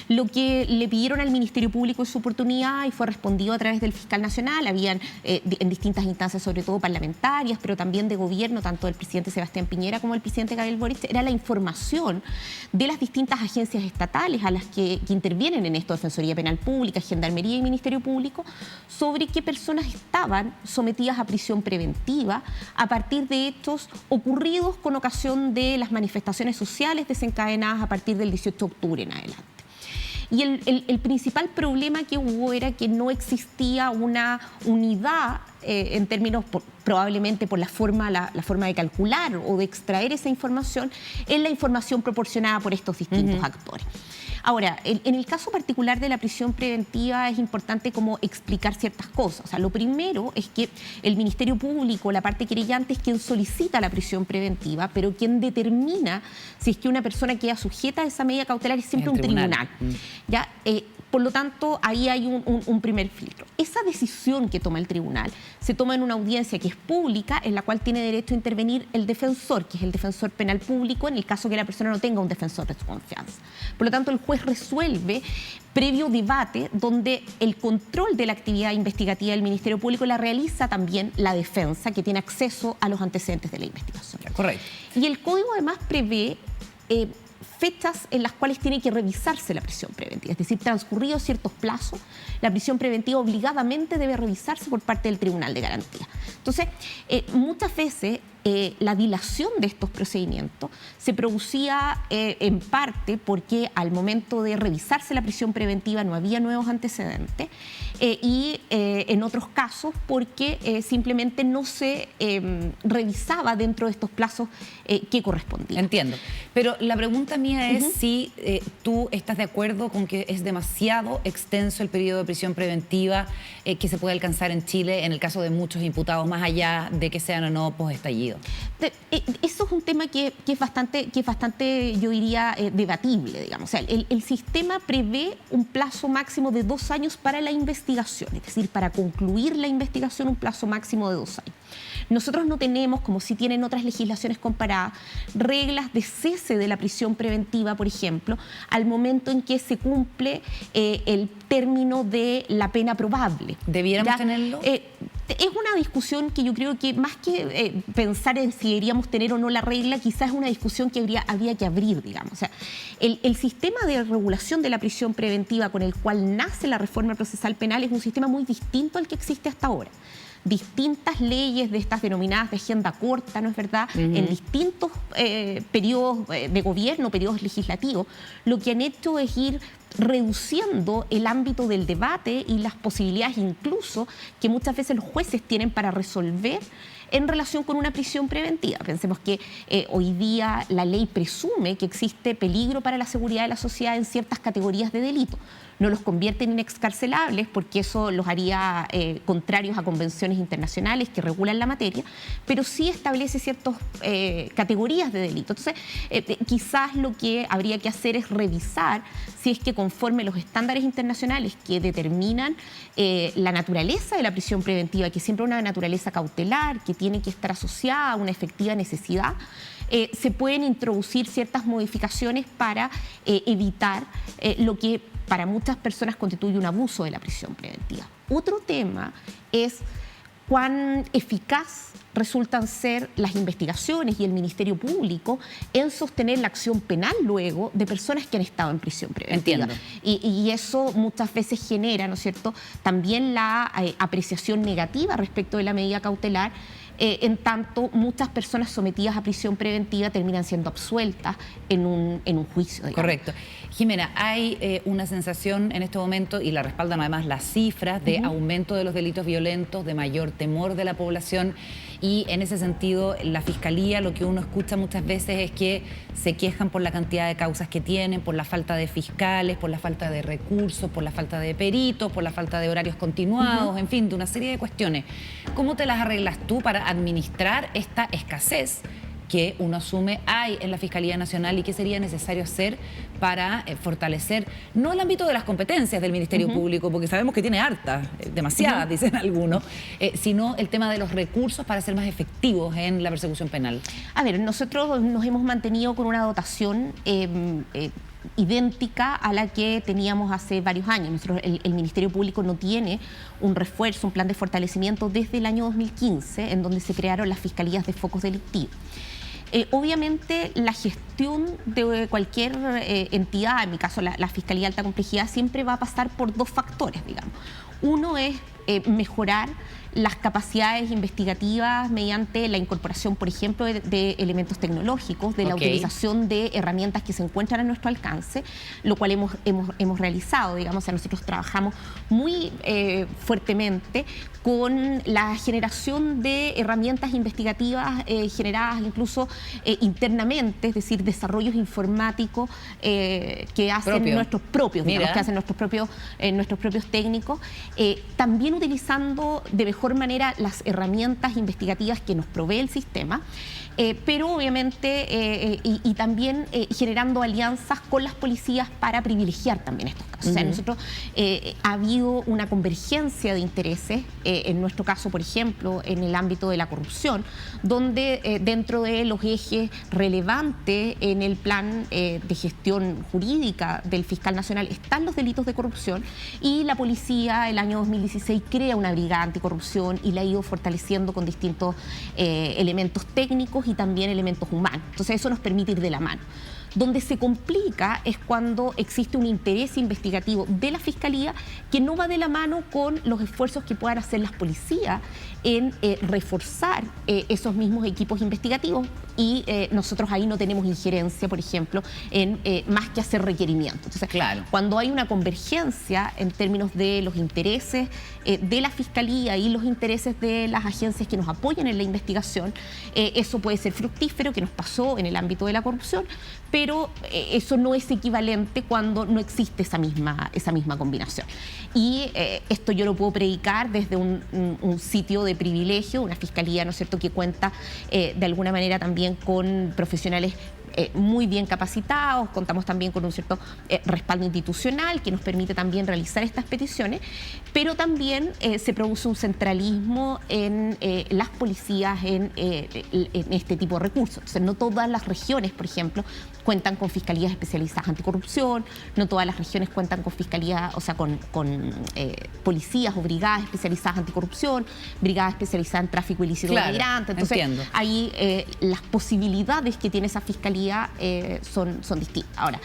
Lo que le pidieron al Ministerio Público en su oportunidad, y fue respondido a través del Fiscal Nacional, habían en distintas instancias, sobre todo parlamentarias, pero también de gobierno, tanto del presidente Sebastián Piñera como del presidente Gabriel Boric, era la información de las distintas agencias estatales a las que intervienen en esto: Defensoría Penal Pública, Gendarmería y Ministerio Público, sobre qué personas estaban sometidas a prisión preventiva a partir de hechos ocurridos con ocasión de las manifestaciones sociales desencadenadas a partir del 18 de octubre en adelante. Y el principal problema que hubo era que no existía una unidad en términos, probablemente por la forma de calcular o de extraer esa información, en la información proporcionada por estos distintos actores. Ahora, en el caso particular de la prisión preventiva es importante como explicar ciertas cosas. O sea, lo primero es que el Ministerio Público, la parte querellante, es quien solicita la prisión preventiva, pero quien determina si es que una persona queda sujeta a esa medida cautelar es siempre un tribunal. ¿Ya? Por lo tanto, ahí hay un primer filtro. Esa decisión que toma el tribunal se toma en una audiencia que es pública, en la cual tiene derecho a intervenir el defensor, que es el defensor penal público, en el caso que la persona no tenga un defensor de su confianza. Por lo tanto, el juez resuelve previo debate, donde el control de la actividad investigativa del Ministerio Público la realiza también la defensa, que tiene acceso a los antecedentes de la investigación. Correcto. Y el código además prevé fechas en las cuales tiene que revisarse la prisión preventiva. Es decir, transcurridos ciertos plazos, la prisión preventiva obligadamente debe revisarse por parte del Tribunal de Garantía. Entonces, muchas veces la dilación de estos procedimientos se producía en parte porque al momento de revisarse la prisión preventiva no había nuevos antecedentes, y en otros casos porque simplemente no se revisaba dentro de estos plazos que correspondían. Entiendo. Pero la pregunta mía es si tú estás de acuerdo con que es demasiado extenso el periodo de prisión preventiva que se puede alcanzar en Chile en el caso de muchos imputados, más allá de que sean o no posestallido. Eso es un tema que es bastante, yo diría, debatible, digamos. O sea, el sistema prevé un plazo máximo de 2 años para la investigación, es decir, para concluir la investigación un plazo máximo de 2 años. Nosotros no tenemos, como sí tienen otras legislaciones comparadas, reglas de cese de la prisión preventiva, por ejemplo, al momento en que se cumple el término de la pena probable. ¿Debiéramos tenerlo? Es una discusión que yo creo que más que pensar en si deberíamos tener o no la regla, quizás es una discusión que habría que abrir, digamos. O sea, el sistema de regulación de la prisión preventiva con el cual nace la reforma procesal penal es un sistema muy distinto al que existe hasta ahora. Distintas leyes de estas denominadas de agenda corta, ¿no es verdad?, en distintos periodos de gobierno, periodos legislativos, lo que han hecho es ir reduciendo el ámbito del debate y las posibilidades incluso que muchas veces los jueces tienen para resolver en relación con una prisión preventiva. Pensemos que hoy día la ley presume que existe peligro para la seguridad de la sociedad en ciertas categorías de delito. No los convierte en excarcelables porque eso los haría contrarios a convenciones internacionales que regulan la materia, pero sí establece ciertas categorías de delito. Entonces, quizás lo que habría que hacer es revisar si es que conforme los estándares internacionales que determinan la naturaleza de la prisión preventiva, que siempre es una naturaleza cautelar, que tiene que estar asociada a una efectiva necesidad, se pueden introducir ciertas modificaciones para evitar lo que para muchas personas constituye un abuso de la prisión preventiva. Otro tema es cuán eficaz resultan ser las investigaciones y el Ministerio Público en sostener la acción penal luego de personas que han estado en prisión preventiva. Entiendo. Y eso muchas veces genera, ¿no es cierto?, también la apreciación negativa respecto de la medida cautelar, en tanto muchas personas sometidas a prisión preventiva terminan siendo absueltas en un juicio, digamos. Correcto. Jimena, hay una sensación en este momento, y la respaldan además las cifras, de aumento de los delitos violentos, de mayor temor de la población, y en ese sentido la Fiscalía, lo que uno escucha muchas veces es que se quejan por la cantidad de causas que tienen, por la falta de fiscales, por la falta de recursos, por la falta de peritos, por la falta de horarios continuados, en fin, de una serie de cuestiones. ¿Cómo te las arreglas tú para administrar esta escasez que uno asume hay en la Fiscalía Nacional y qué sería necesario hacer para fortalecer, no el ámbito de las competencias del Ministerio Público, porque sabemos que tiene hartas, demasiadas, dicen algunos, sino el tema de los recursos para ser más efectivos en la persecución penal? A ver, nosotros nos hemos mantenido con una dotación idéntica a la que teníamos hace varios años. Nosotros, el Ministerio Público no tiene un refuerzo, un plan de fortalecimiento desde el año 2015, en donde se crearon las fiscalías de focos delictivos. Obviamente la gestión de cualquier entidad, en mi caso la Fiscalía de Alta Complejidad, siempre va a pasar por dos factores, digamos. Uno es mejorar las capacidades investigativas mediante la incorporación, por ejemplo, de elementos tecnológicos, de la utilización de herramientas que se encuentran a nuestro alcance, lo cual hemos realizado, digamos. O sea, nosotros trabajamos muy fuertemente con la generación de herramientas investigativas generadas incluso internamente, es decir, desarrollos informáticos que hacen nuestros propios, digamos, que hacen nuestros propios técnicos, también utilizando de mejor manera las herramientas investigativas que nos provee el sistema, pero obviamente y también generando alianzas con las policías para privilegiar también estos casos. O sea, nosotros ha habido una convergencia de intereses, en nuestro caso, por ejemplo, en el ámbito de la corrupción, donde dentro de los ejes relevantes en el plan de gestión jurídica del fiscal nacional están los delitos de corrupción, y la policía el año 2016 crea una brigada anticorrupción y la ha ido fortaleciendo con distintos elementos técnicos y también elementos humanos. Entonces eso nos permite ir de la mano. Donde se complica es cuando existe un interés investigativo de la Fiscalía que no va de la mano con los esfuerzos que puedan hacer las policías en reforzar esos mismos equipos investigativos, y nosotros ahí no tenemos injerencia, por ejemplo, en más que hacer requerimientos. Entonces, claro, cuando hay una convergencia en términos de los intereses de la Fiscalía y los intereses de las agencias que nos apoyan en la investigación, eso puede ser fructífero, que nos pasó en el ámbito de la corrupción, pero eso no es equivalente cuando no existe esa misma combinación. Y esto yo lo puedo predicar desde un sitio de privilegio, una Fiscalía, ¿no es cierto?, que cuenta de alguna manera también con profesionales muy bien capacitados, contamos también con un cierto respaldo institucional que nos permite también realizar estas peticiones, pero también se produce un centralismo en las policías en este tipo de recursos. Entonces, no todas las regiones, por ejemplo, cuentan con fiscalías especializadas anticorrupción, no todas las regiones cuentan con fiscalía, o sea, con policías o brigadas especializadas anticorrupción, brigadas especializadas en tráfico ilícito de migrantes. Entonces, entiendo. ahí las posibilidades que tiene esa fiscalía son distintas. Ahora,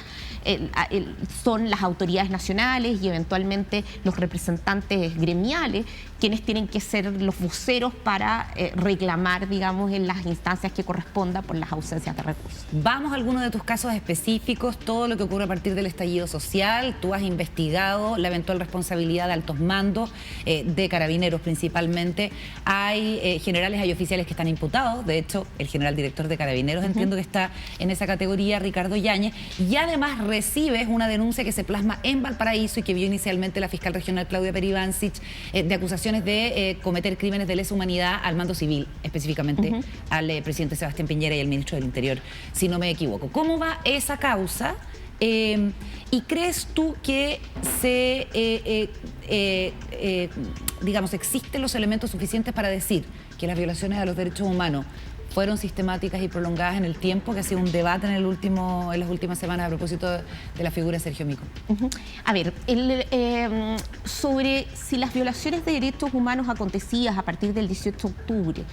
son las autoridades nacionales y eventualmente los representantes gremiales quienes tienen que ser los voceros para reclamar, digamos, en las instancias que corresponda por las ausencias de recursos. Vamos a algunos de tus casos específicos, todo lo que ocurre a partir del estallido social. Tú has investigado la eventual responsabilidad de altos mandos, de carabineros principalmente. Hay generales, hay oficiales que están imputados. De hecho, el general director de carabineros entiendo que está en esa categoría, Ricardo Yáñez. Y además recibes una denuncia que se plasma en Valparaíso y que vio inicialmente la fiscal regional Claudia Peribancic de acusaciones de cometer crímenes de lesa humanidad al mando civil, específicamente al presidente Sebastián Piñera y al ministro del Interior, si no me equivoco. ¿Cómo va esa causa? ¿Y crees tú que digamos, existen los elementos suficientes para decir que las violaciones a los derechos humanos fueron sistemáticas y prolongadas en el tiempo, que ha sido un debate en las últimas semanas a propósito de la figura de Sergio Mico? A ver, sobre si las violaciones de derechos humanos acontecidas a partir del 18 de octubre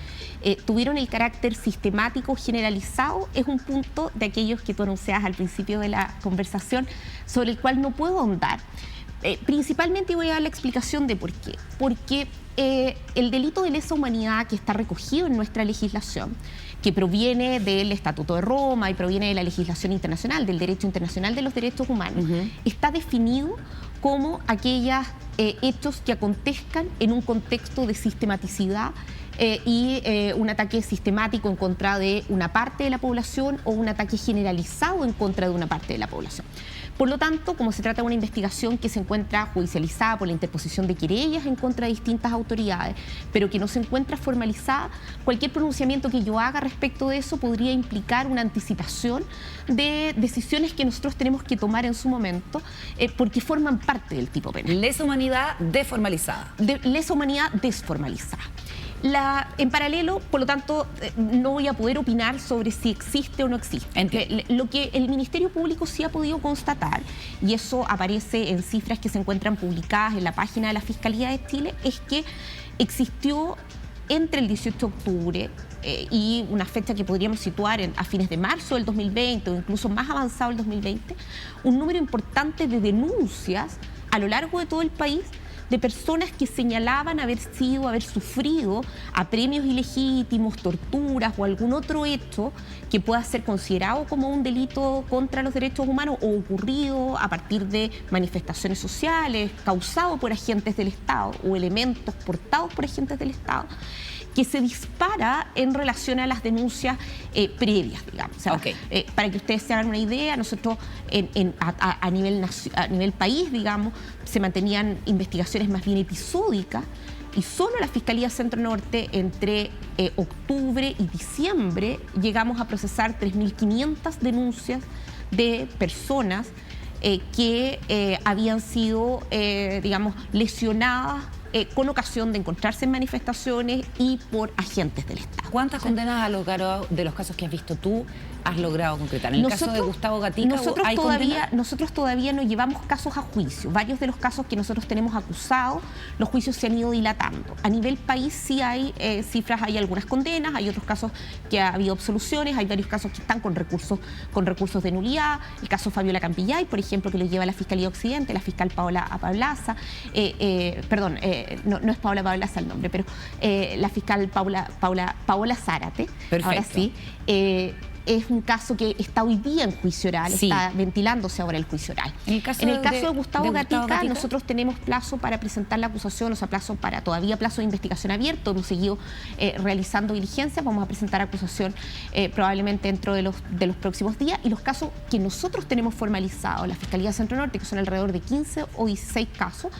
tuvieron el carácter sistemático generalizado, es un punto de aquellos que tú anunciabas al principio de la conversación, sobre el cual no puedo ahondar. Principalmente voy a dar la explicación de por qué. Porque el delito de lesa humanidad que está recogido en nuestra legislación, que proviene del Estatuto de Roma y proviene de la legislación internacional, del derecho internacional de los derechos humanos, está definido como aquellos hechos que acontezcan en un contexto de sistematicidad y un ataque sistemático en contra de una parte de la población o un ataque generalizado en contra de una parte de la población. Por lo tanto, como se trata de una investigación que se encuentra judicializada por la interposición de querellas en contra de distintas autoridades, pero que no se encuentra formalizada, cualquier pronunciamiento que yo haga respecto de eso podría implicar una anticipación de decisiones que nosotros tenemos que tomar en su momento, porque forman parte del tipo penal. Lesa humanidad desformalizada. Lesa humanidad desformalizada. En paralelo, por lo tanto, no voy a poder opinar sobre si existe o no existe. Lo que el Ministerio Público sí ha podido constatar, y eso aparece en cifras que se encuentran publicadas en la página de la Fiscalía de Chile, es que existió entre el 18 de octubre y una fecha que podríamos situar a fines de marzo del 2020 o incluso más avanzado el 2020, un número importante de denuncias a lo largo de todo el país de personas que señalaban haber sufrido apremios ilegítimos, torturas o algún otro hecho que pueda ser considerado como un delito contra los derechos humanos o ocurrido a partir de manifestaciones sociales, causado por agentes del Estado o elementos portados por agentes del Estado, que se dispara en relación a las denuncias previas, digamos. O sea, para que ustedes se hagan una idea, nosotros a nivel país, digamos, se mantenían investigaciones más bien episódicas y solo la Fiscalía Centro Norte entre octubre y diciembre llegamos a procesar 3.500 denuncias de personas que habían sido, digamos, lesionadas con ocasión de encontrarse en manifestaciones y por agentes del Estado. ¿Cuántas condenas de los casos que has visto tú has logrado concretar? En el caso de Gustavo Gatica, nosotros todavía no llevamos casos a juicio. Varios de los casos que nosotros tenemos acusados, los juicios se han ido dilatando. A nivel país sí hay cifras, hay algunas condenas, hay otros casos que ha habido absoluciones, hay varios casos que están con recursos de nulidad. El caso Fabiola Campillay, por ejemplo, que lo lleva la Fiscalía Occidente, la fiscal Paola Pablaza, no es Paola Pablaza el nombre, pero la fiscal Paola Zárate. Perfecto. Ahora sí. Es un caso que está hoy día en juicio oral, está ventilándose ahora el juicio oral. En el caso de Gustavo Gatica, nosotros tenemos plazo para presentar la acusación, o sea, plazo de investigación abierto, hemos seguido realizando diligencias, vamos a presentar acusación probablemente dentro de los próximos días, y los casos que nosotros tenemos formalizados, la Fiscalía Centro Norte, que son alrededor de 15 o 16 casos,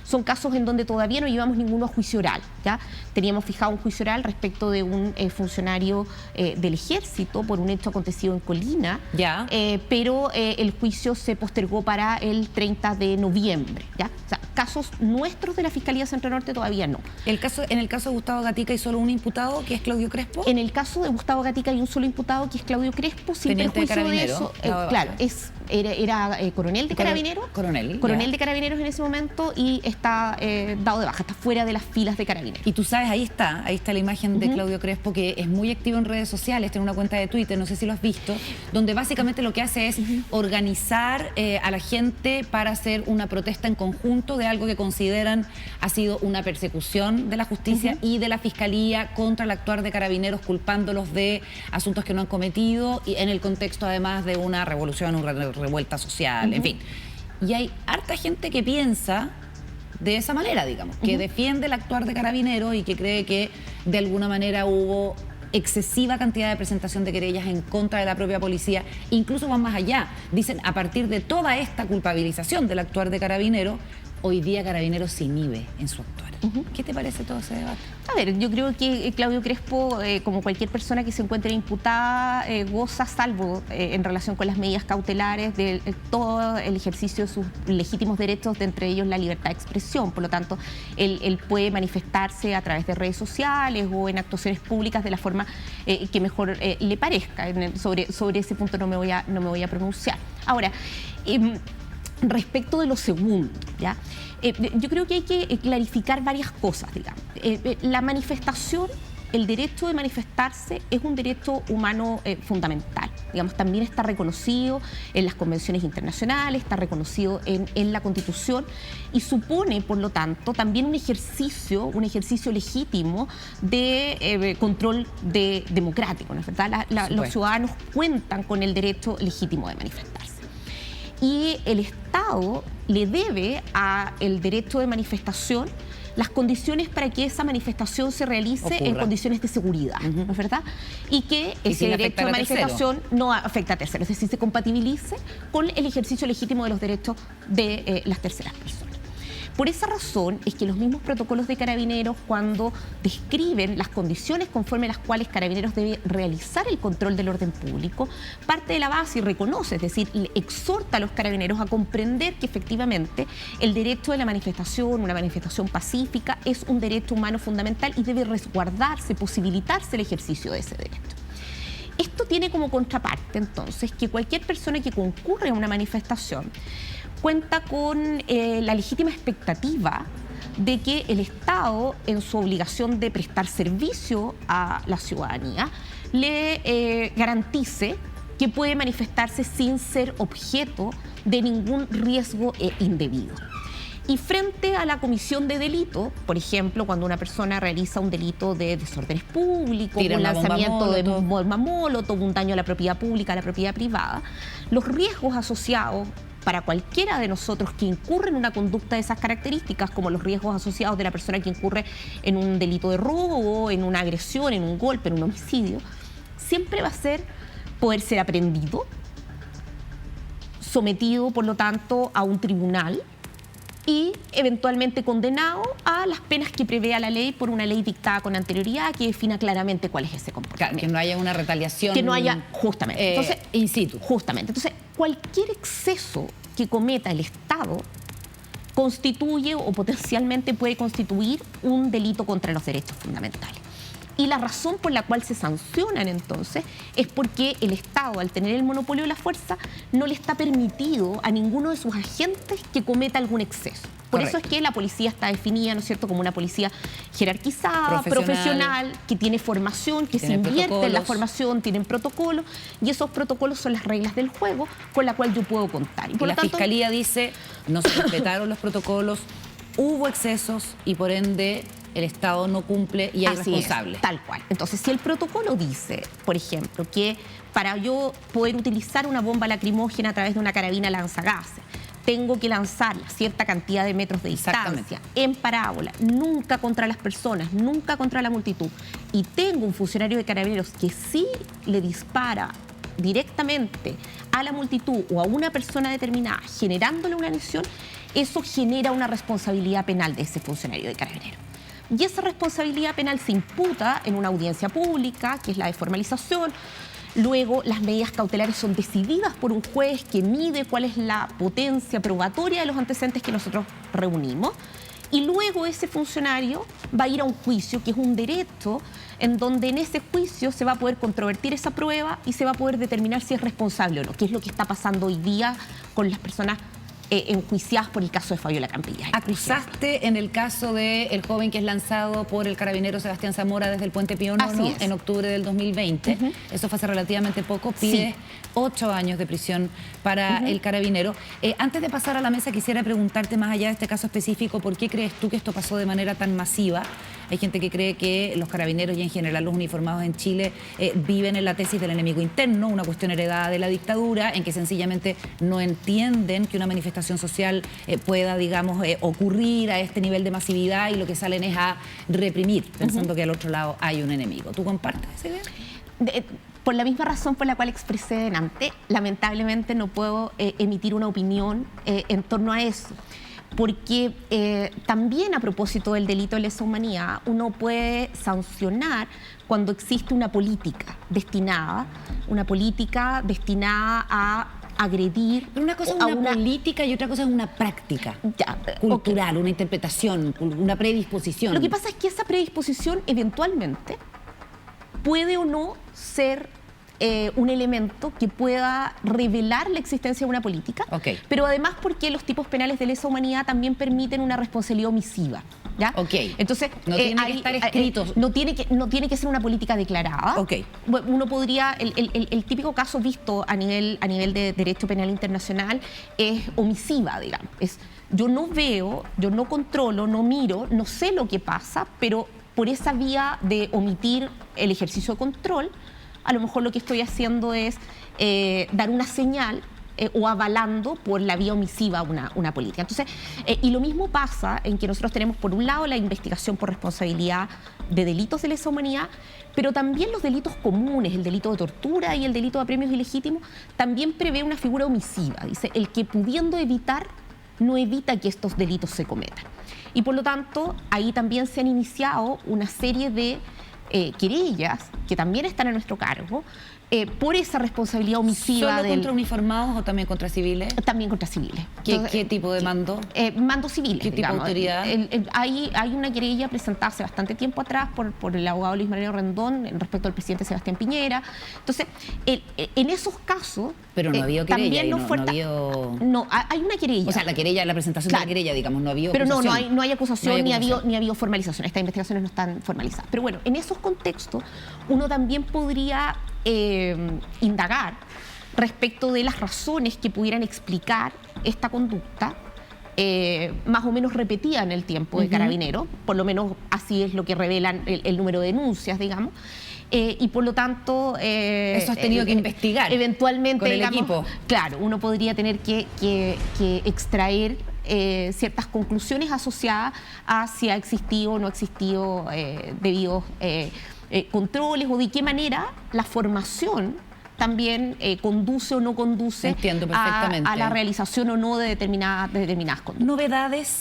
son casos en donde todavía no llevamos ninguno a juicio oral, ¿ya? Teníamos fijado un juicio oral respecto de un funcionario del ejército por un hecho acontecido en Colina, Ya. pero el juicio se postergó para el 30 de noviembre, ¿ya? O sea, casos nuestros de la Fiscalía Centro Norte todavía no. En el caso de Gustavo Gatica hay solo un imputado, que es Claudio Crespo. En el caso de Gustavo Gatica hay un solo imputado, que es Claudio Crespo, sin Teniente de perjuicio de Carabineros, eso. estaba Claro, bajo. era coronel de Carabineros. Coronel, Coronel ya. de Carabineros en ese momento y está dado de baja, está fuera de las filas de Carabineros. Y tú sabes, ahí está la imagen de Claudio Crespo, que es muy activo en redes sociales, tiene una cuenta de Twitter, no sé si lo has visto, donde básicamente lo que hace es organizar a la gente para hacer una protesta en conjunto de algo que consideran ha sido una persecución de la justicia y de la Fiscalía contra el actuar de Carabineros, culpándolos de asuntos que no han cometido, y en el contexto además de una revolución, una revuelta social, en fin. Y hay harta gente que piensa de esa manera, digamos, que defiende el actuar de Carabineros y que cree que de alguna manera hubo excesiva cantidad de presentación de querellas en contra de la propia policía. Incluso van más allá. Dicen, a partir de toda esta culpabilización del actuar de Carabineros, hoy día Carabineros se inhibe en su actuar. ¿Qué te parece todo ese debate? A ver, yo creo que Claudio Crespo, como cualquier persona que se encuentre imputada, goza, salvo en relación con las medidas cautelares, de todo el ejercicio de sus legítimos derechos, de entre ellos la libertad de expresión. Por lo tanto, él puede manifestarse a través de redes sociales o en actuaciones públicas de la forma que mejor le parezca. Sobre ese punto no me voy a pronunciar. Ahora, respecto de lo segundo, ¿ya? Yo creo que hay que clarificar varias cosas, digamos. La manifestación, el derecho de manifestarse es un derecho humano fundamental. Digamos, también está reconocido en las convenciones internacionales, está reconocido en la Constitución y supone, por lo tanto, también un ejercicio legítimo de control democrático, ¿no es verdad? Los ciudadanos cuentan con el derecho legítimo de manifestarse. Y el Estado le debe al derecho de manifestación las condiciones para que esa manifestación se realice en condiciones de seguridad, ¿no es verdad? Y que ese derecho de manifestación no afecta a terceros, es decir, se compatibilice con el ejercicio legítimo de los derechos de las terceras personas. Por esa razón es que los mismos protocolos de Carabineros, cuando describen las condiciones conforme a las cuales Carabineros debe realizar el control del orden público, parte de la base y reconoce, es decir, exhorta a los Carabineros a comprender que efectivamente el derecho de la manifestación, una manifestación pacífica, es un derecho humano fundamental y debe resguardarse, posibilitarse el ejercicio de ese derecho. Esto tiene como contraparte, entonces, que cualquier persona que concurre a una manifestación cuenta con la legítima expectativa de que el Estado, en su obligación de prestar servicio a la ciudadanía, le garantice que puede manifestarse sin ser objeto de ningún riesgo indebido. Y frente a la comisión de delito, por ejemplo, cuando una persona realiza un delito de desórdenes públicos, un lanzamiento de bomba molotov, un daño a la propiedad pública, a la propiedad privada, los riesgos asociados para cualquiera de nosotros que incurre en una conducta de esas características, como los riesgos asociados de la persona que incurre en un delito de robo, en una agresión, en un golpe, en un homicidio, siempre va a ser poder ser aprehendido, sometido, por lo tanto, a un tribunal y eventualmente condenado a las penas que prevea la ley por una ley dictada con anterioridad que defina claramente cuál es ese comportamiento. Claro, que no haya una retaliación. Que no haya, justamente. Entonces, in situ. Justamente. Entonces, cualquier exceso que cometa el Estado constituye o potencialmente puede constituir un delito contra los derechos fundamentales. Y la razón por la cual se sancionan entonces es porque el Estado, al tener el monopolio de la fuerza, no le está permitido a ninguno de sus agentes que cometa algún exceso. Por eso es que la policía está definida, ¿no es cierto?, como una policía jerarquizada, profesional, que tiene formación, que se invierte en la formación, tienen protocolos, y esos protocolos son las reglas del juego con la cual yo puedo contar. Y por lo tanto, Fiscalía dice, no se respetaron los protocolos, hubo excesos y por ende el Estado no cumple y hay responsables. Tal cual. Entonces, si el protocolo dice, por ejemplo, que para yo poder utilizar una bomba lacrimógena a través de una carabina lanzagases, tengo que lanzarla a cierta cantidad de metros de distancia, en parábola, nunca contra las personas, nunca contra la multitud, y tengo un funcionario de Carabineros que sí le dispara directamente a la multitud o a una persona determinada, generándole una lesión, eso genera una responsabilidad penal de ese funcionario de Carabineros. Y esa responsabilidad penal se imputa en una audiencia pública, que es la de formalización. Luego, las medidas cautelares son decididas por un juez que mide cuál es la potencia probatoria de los antecedentes que nosotros reunimos. Y luego ese funcionario va a ir a un juicio, que es un derecho, en donde en ese juicio se va a poder controvertir esa prueba y se va a poder determinar si es responsable o no, que es lo que está pasando hoy día con las personas enjuiciadas por el caso de Fabiola Campillas. Acusaste en el caso del joven que es lanzado por el carabinero Sebastián Zamora desde el Puente Pío IX en octubre del 2020. Eso fue hace relativamente poco. Pide 8 años de prisión para el carabinero. Antes de pasar a la mesa, quisiera preguntarte, más allá de este caso específico, ¿por qué crees tú que esto pasó de manera tan masiva? Hay gente que cree que los carabineros y en general los uniformados en Chile viven en la tesis del enemigo interno, una cuestión heredada de la dictadura, en que sencillamente no entienden que una manifestación social pueda, digamos, ocurrir a este nivel de masividad, y lo que salen es a reprimir, pensando que al otro lado hay un enemigo. ¿Tú compartes esa idea? Por la misma razón por la cual expresé delante, lamentablemente no puedo emitir una opinión en torno a eso. Porque también a propósito del delito de lesa humanidad, uno puede sancionar cuando existe una política destinada a agredir. Pero una cosa es una política y otra cosa es una práctica cultural, una interpretación, una predisposición. Lo que pasa es que esa predisposición eventualmente puede o no ser un elemento que pueda revelar la existencia de una política, pero además porque los tipos penales de lesa humanidad también permiten una responsabilidad omisiva. ¿Ya? Entonces, no tiene que estar escrito. No tiene que ser una política declarada. Uno podría, el típico caso visto a nivel de derecho penal internacional es omisiva, digamos. Yo no veo, yo no controlo, no miro, no sé lo que pasa, pero por esa vía de omitir el ejercicio de control, a lo mejor lo que estoy haciendo es dar una señal o avalando por la vía omisiva una política. Entonces, y lo mismo pasa en que nosotros tenemos por un lado la investigación por responsabilidad de delitos de lesa humanidad, pero también los delitos comunes, el delito de tortura y el delito de apremios ilegítimos, también prevé una figura omisiva. Dice, el que pudiendo evitar, no evita que estos delitos se cometan. Y por lo tanto, ahí también se han iniciado una serie de querellas que también están a nuestro cargo por esa responsabilidad omisiva. ¿Solo contra uniformados o también contra civiles? También contra civiles. ¿Qué tipo de mando? Mando civiles. ¿Qué tipo de autoridad? Hay una querella presentada hace bastante tiempo atrás por el abogado Luis Mariano Rendón respecto al presidente Sebastián Piñera. Entonces, en esos casos... Pero no había querella. No, hay una querella. O sea, la querella, la presentación de la querella, digamos, no había acusación. Pero no hay acusación, ni ha habido formalización. Estas investigaciones no están formalizadas. Pero bueno, en esos contextos, uno también podría indagar respecto de las razones que pudieran explicar esta conducta más o menos repetida en el tiempo de Carabineros, por lo menos así es lo que revelan el número de denuncias, digamos. Y por lo tanto... eso has tenido que investigar eventualmente, con el digamos, equipo. Claro, uno podría tener que extraer ciertas conclusiones asociadas a si ha existido o no ha existido debidos controles, o de qué manera la formación también conduce o no conduce a la realización o no de determinadas conductas. ¿Novedades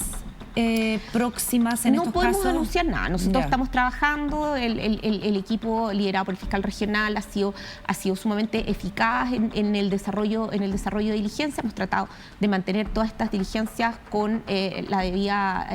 próximas en estos casos? No podemos anunciar nada. Nosotros estamos trabajando, el equipo liderado por el fiscal regional ha sido sumamente eficaz en el desarrollo de diligencia. Hemos tratado de mantener todas estas diligencias con la debida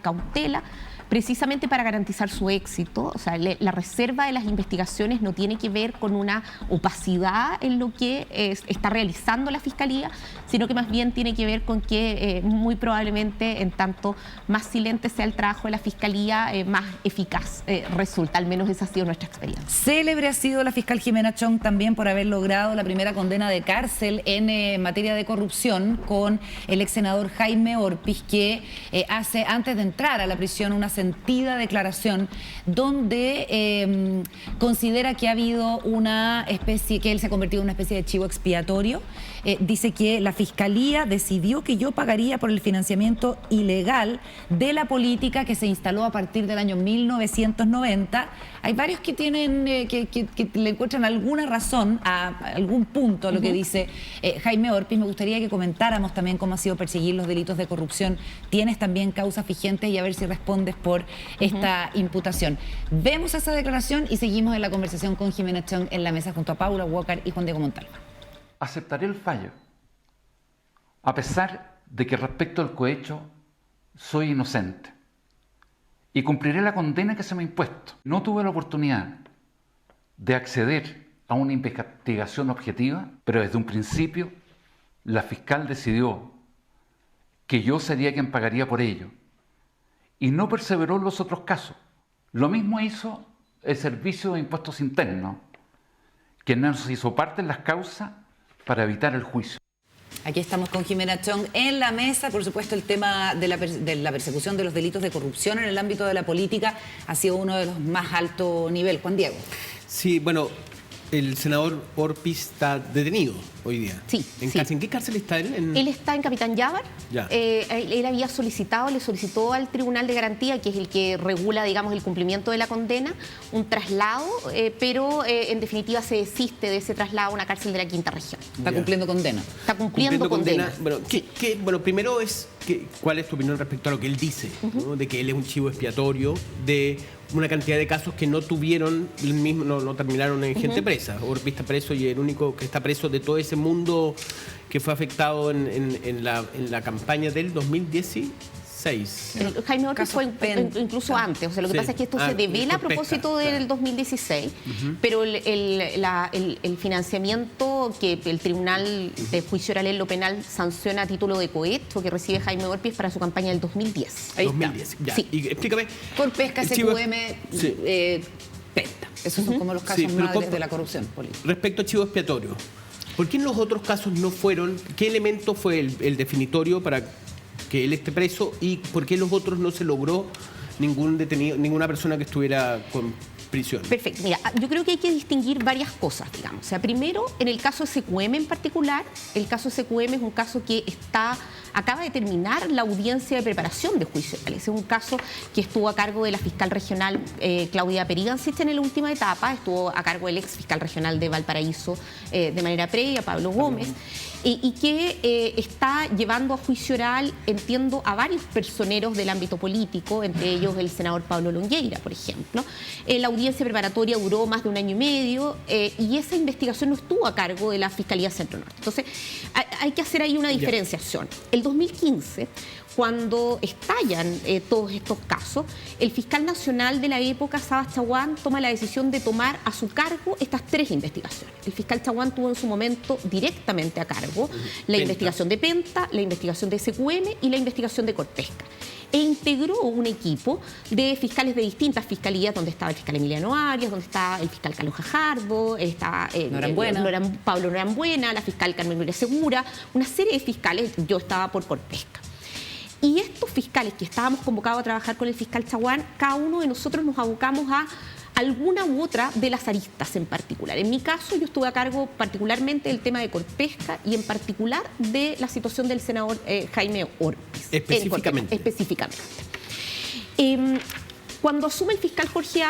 cautela, precisamente para garantizar su éxito. O sea, la reserva de las investigaciones no tiene que ver con una opacidad en lo que está realizando la Fiscalía, sino que más bien tiene que ver con que muy probablemente, en tanto más silente sea el trabajo de la Fiscalía, más eficaz resulta. Al menos esa ha sido nuestra experiencia. Célebre ha sido la fiscal Jimena Chong también por haber logrado la primera condena de cárcel en materia de corrupción con el ex senador Jaime Orpis, que hace, antes de entrar a la prisión, una sentencia sentida declaración donde considera que ha habido una especie, que él se ha convertido en una especie de chivo expiatorio. Dice que la Fiscalía decidió que yo pagaría por el financiamiento ilegal de la política que se instaló a partir del año 1990. Hay varios que tienen que le encuentran alguna razón a algún punto a lo que dice Jaime Orpis. Me gustaría que comentáramos también cómo ha sido perseguir los delitos de corrupción. Tienes también causas vigentes y a ver si respondes por esta imputación. Vemos esa declaración y seguimos en la conversación con Jimena Chong en la mesa junto a Paula Walker y Juan Diego Montalva. Aceptaré el fallo, a pesar de que respecto al cohecho soy inocente, y cumpliré la condena que se me ha impuesto. No tuve la oportunidad de acceder a una investigación objetiva, pero desde un principio la fiscal decidió que yo sería quien pagaría por ello, y no perseveró en los otros casos. Lo mismo hizo el Servicio de Impuestos Internos, que no se hizo parte en las causas para evitar el juicio. Aquí estamos con Jimena Chong en la mesa. Por supuesto, el tema de la persecución de los delitos de corrupción en el ámbito de la política ha sido uno de los más alto nivel. Juan Diego. Sí, bueno, el senador Orpis está detenido hoy día. Sí, ¿En qué cárcel está él? Él está en Capitán Llávar. Ya. Él había le solicitó al Tribunal de Garantía, que es el que regula, digamos, el cumplimiento de la condena, un traslado, pero en definitiva se desiste de ese traslado a una cárcel de la Quinta Región. Está cumpliendo condena. Está cumpliendo condena. Bueno, bueno, primero es ¿cuál es tu opinión respecto a lo que él dice? ¿No? De que él es un chivo expiatorio de una cantidad de casos que no tuvieron, no terminaron en gente presa. Orpis está preso y el único que está preso de todo ese mundo que fue afectado en la campaña del 2016. Jaime Orpis fue incluso antes. O sea, lo que pasa es que esto se devela a propósito del 2016, pero el financiamiento que el Tribunal de Juicio Oral en lo Penal sanciona a título de cohecho que recibe Jaime Orpis para su campaña del 2010. Ahí 2010, ya. Sí. Y explícame. Corpesca, SQM, Penta. Esos son como los casos madres de la corrupción política. Respecto a chivo expiatorio, ¿por qué en los otros casos no fueron? ¿Qué elemento fue el definitorio para que él esté preso y por qué en los otros no se logró ningún detenido, ninguna persona que estuviera con prisión? Perfecto. Mira, yo creo que hay que distinguir varias cosas, digamos. O sea, primero, en el caso SQM en particular, el caso SQM es un caso que acaba de terminar la audiencia de preparación de juicio oral. Ese es un caso que estuvo a cargo de la fiscal regional Claudia Perigancich en la última etapa, estuvo a cargo del ex fiscal regional de Valparaíso de manera previa, Pablo Gómez, y que está llevando a juicio oral, entiendo, a varios personeros del ámbito político, entre ellos el senador Pablo Longueira, por ejemplo. La audiencia preparatoria duró más de 1 año y medio y esa investigación no estuvo a cargo de la Fiscalía Centro Norte. Entonces, hay que hacer ahí una diferenciación. El 2015, cuando estallan todos estos casos, el fiscal nacional de la época, Sabas Chaguán, toma la decisión de tomar a su cargo estas 3 investigaciones. El fiscal Chaguán tuvo en su momento directamente a cargo la investigación de Penta, la investigación de SQM y la investigación de Corpesca. E integró un equipo de fiscales de distintas fiscalías, donde estaba el fiscal Emiliano Arias, donde estaba el fiscal Carlos Jajardo, estaba Pablo Norambuena, la fiscal Carmen Gloria Segura, una serie de fiscales. Yo estaba por Corpesca. Y estos fiscales que estábamos convocados a trabajar con el fiscal Chaguán, cada uno de nosotros nos abocamos a alguna u otra de las aristas en particular. En mi caso, yo estuve a cargo particularmente del tema de Corpesca y en particular de la situación del senador Jaime Orpis. Específicamente. Cuando asume el fiscal Jorge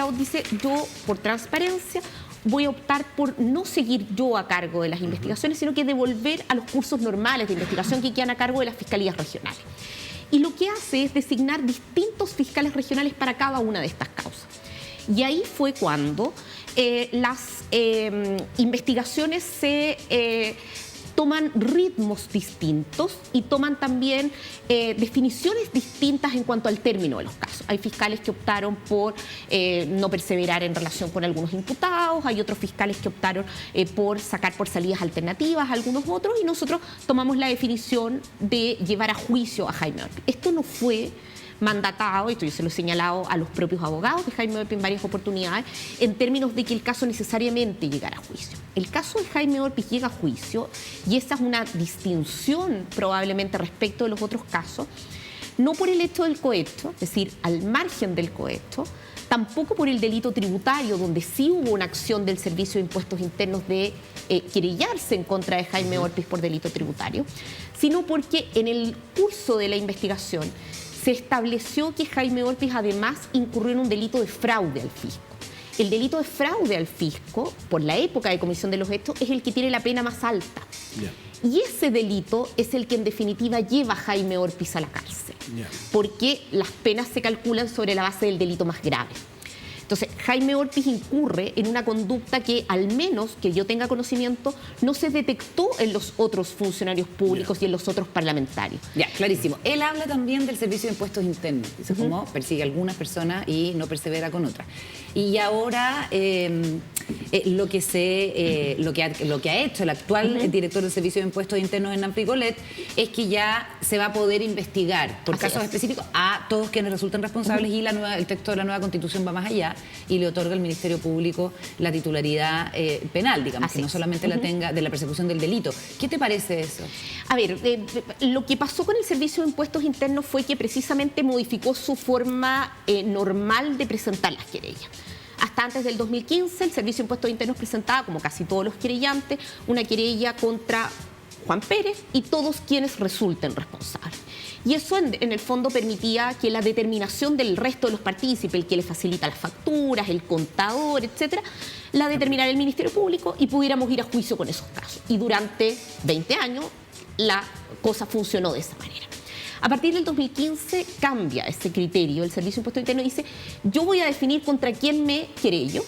Aut dice, yo por transparencia voy a optar por no seguir yo a cargo de las investigaciones, sino que devolver a los cursos normales de investigación que quedan a cargo de las fiscalías regionales. Y lo que hace es designar distintos fiscales regionales para cada una de estas causas. Y ahí fue cuando las investigaciones se toman ritmos distintos y toman también definiciones distintas en cuanto al término de los casos. Hay fiscales que optaron por no perseverar en relación con algunos imputados, hay otros fiscales que optaron por sacar por salidas alternativas a algunos otros, y nosotros tomamos la definición de llevar a juicio a Jaime Orpis. Esto no fue mandatado, esto yo se lo he señalado a los propios abogados de Jaime Orpis en varias oportunidades, en términos de que el caso necesariamente llegara a juicio. El caso de Jaime Orpis llega a juicio, y esa es una distinción probablemente respecto de los otros casos, no por el hecho del cohecho, es decir, al margen del cohecho, tampoco por el delito tributario, donde sí hubo una acción del Servicio de Impuestos Internos de querellarse en contra de Jaime Orpiz por delito tributario, sino porque en el curso de la investigación se estableció que Jaime Orpiz además incurrió en un delito de fraude al fisco. El delito de fraude al fisco, por la época de comisión de los hechos, es el que tiene la pena más alta. Y ese delito es el que en definitiva lleva a Jaime Orpiz a la cárcel, porque las penas se calculan sobre la base del delito más grave. Entonces, Jaime Orpiz incurre en una conducta que, al menos que yo tenga conocimiento, no se detectó en los otros funcionarios públicos y en los otros parlamentarios. Ya, clarísimo. Él habla también del Servicio de Impuestos Internos. Dice cómo persigue a algunas personas y no persevera con otras. Y ahora lo que ha hecho el actual director del Servicio de Impuestos Internos en Nampricolet es que ya se va a poder investigar por casos específicos a todos quienes resulten responsables y el texto de la nueva Constitución va más allá y le otorga al Ministerio Público la titularidad penal, digamos, que no solamente la tenga de la persecución del delito. ¿Qué te parece eso? A ver, lo que pasó con el Servicio de Impuestos Internos fue que precisamente modificó su forma normal de presentar las querellas. Hasta antes del 2015, el Servicio de Impuestos Internos presentaba, como casi todos los querellantes, una querella contra Juan Pérez y todos quienes resulten responsables. Y eso en el fondo permitía que la determinación del resto de los partícipes, el que le facilita las facturas, el contador, etcétera, la determinara el Ministerio Público y pudiéramos ir a juicio con esos casos. Y durante 20 años la cosa funcionó de esa manera. A partir del 2015 cambia ese criterio. El Servicio de Impuestos Internos dice, yo voy a definir contra quién me querello.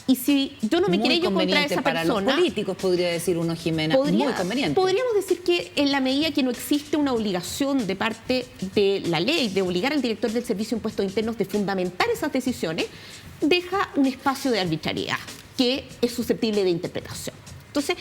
Y si yo no me querello contra esa para persona... los políticos, podría decir uno, Jimena, muy conveniente. Podríamos decir que en la medida que no existe una obligación de parte de la ley de obligar al director del Servicio de Impuestos Internos de fundamentar esas decisiones, deja un espacio de arbitrariedad que es susceptible de interpretación. Entonces,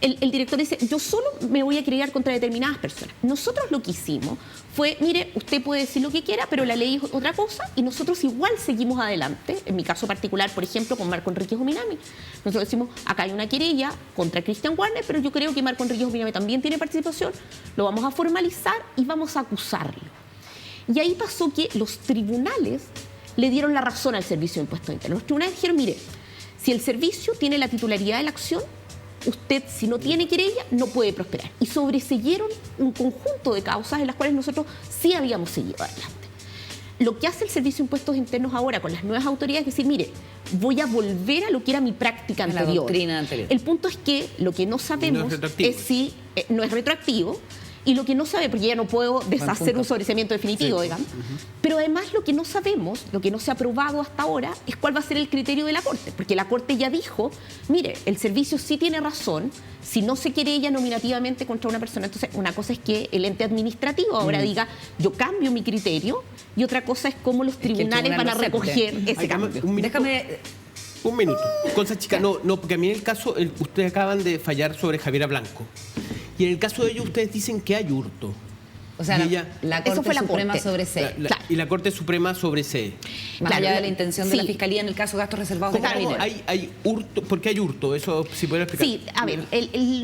el director dice, yo solo me voy a querellar contra determinadas personas. Nosotros lo que hicimos fue, mire, usted puede decir lo que quiera, pero la ley es otra cosa y nosotros igual seguimos adelante. En mi caso particular, por ejemplo, con Marco Enrique Jominami. Nosotros decimos, acá hay una querella contra Cristian Warner, pero yo creo que Marco Enrique Jominami también tiene participación. Lo vamos a formalizar y vamos a acusarlo. Y ahí pasó que los tribunales le dieron la razón al Servicio de Impuestos Internos. Los tribunales dijeron, mire, si el servicio tiene la titularidad de la acción, usted, si no tiene querella, no puede prosperar. Y sobreseyeron un conjunto de causas en las cuales nosotros sí habíamos seguido adelante. Lo que hace el Servicio de Impuestos Internos ahora con las nuevas autoridades es decir, mire, voy a volver a lo que era mi práctica anterior. La doctrina anterior. El punto es que lo que no sabemos es si no es retroactivo. Y lo que no sabe, porque ya no puedo deshacer un sobreseimiento definitivo, digamos. Pero además lo que no sabemos, lo que no se ha probado hasta ahora, es cuál va a ser el criterio de la Corte. Porque la Corte ya dijo, mire, el servicio sí tiene razón si no se querella nominativamente contra una persona. Entonces, una cosa es que el ente administrativo ahora diga, yo cambio mi criterio, y otra cosa es cómo los tribunales van a recoger ese cambio. Un minuto. Cosa chica, no, porque a mí en el caso, ustedes acaban de fallar sobre Javiera Blanco. Y en el caso de ellos, ustedes dicen que hay hurto. O sea, la Corte Suprema sobresee. Y la Corte Suprema sobresee. Más allá de la intención de la Fiscalía en el caso de gastos reservados de Carabineros. ¿Hay hurto? ¿Por qué hay hurto? Eso, si puede explicar. Sí, a ver,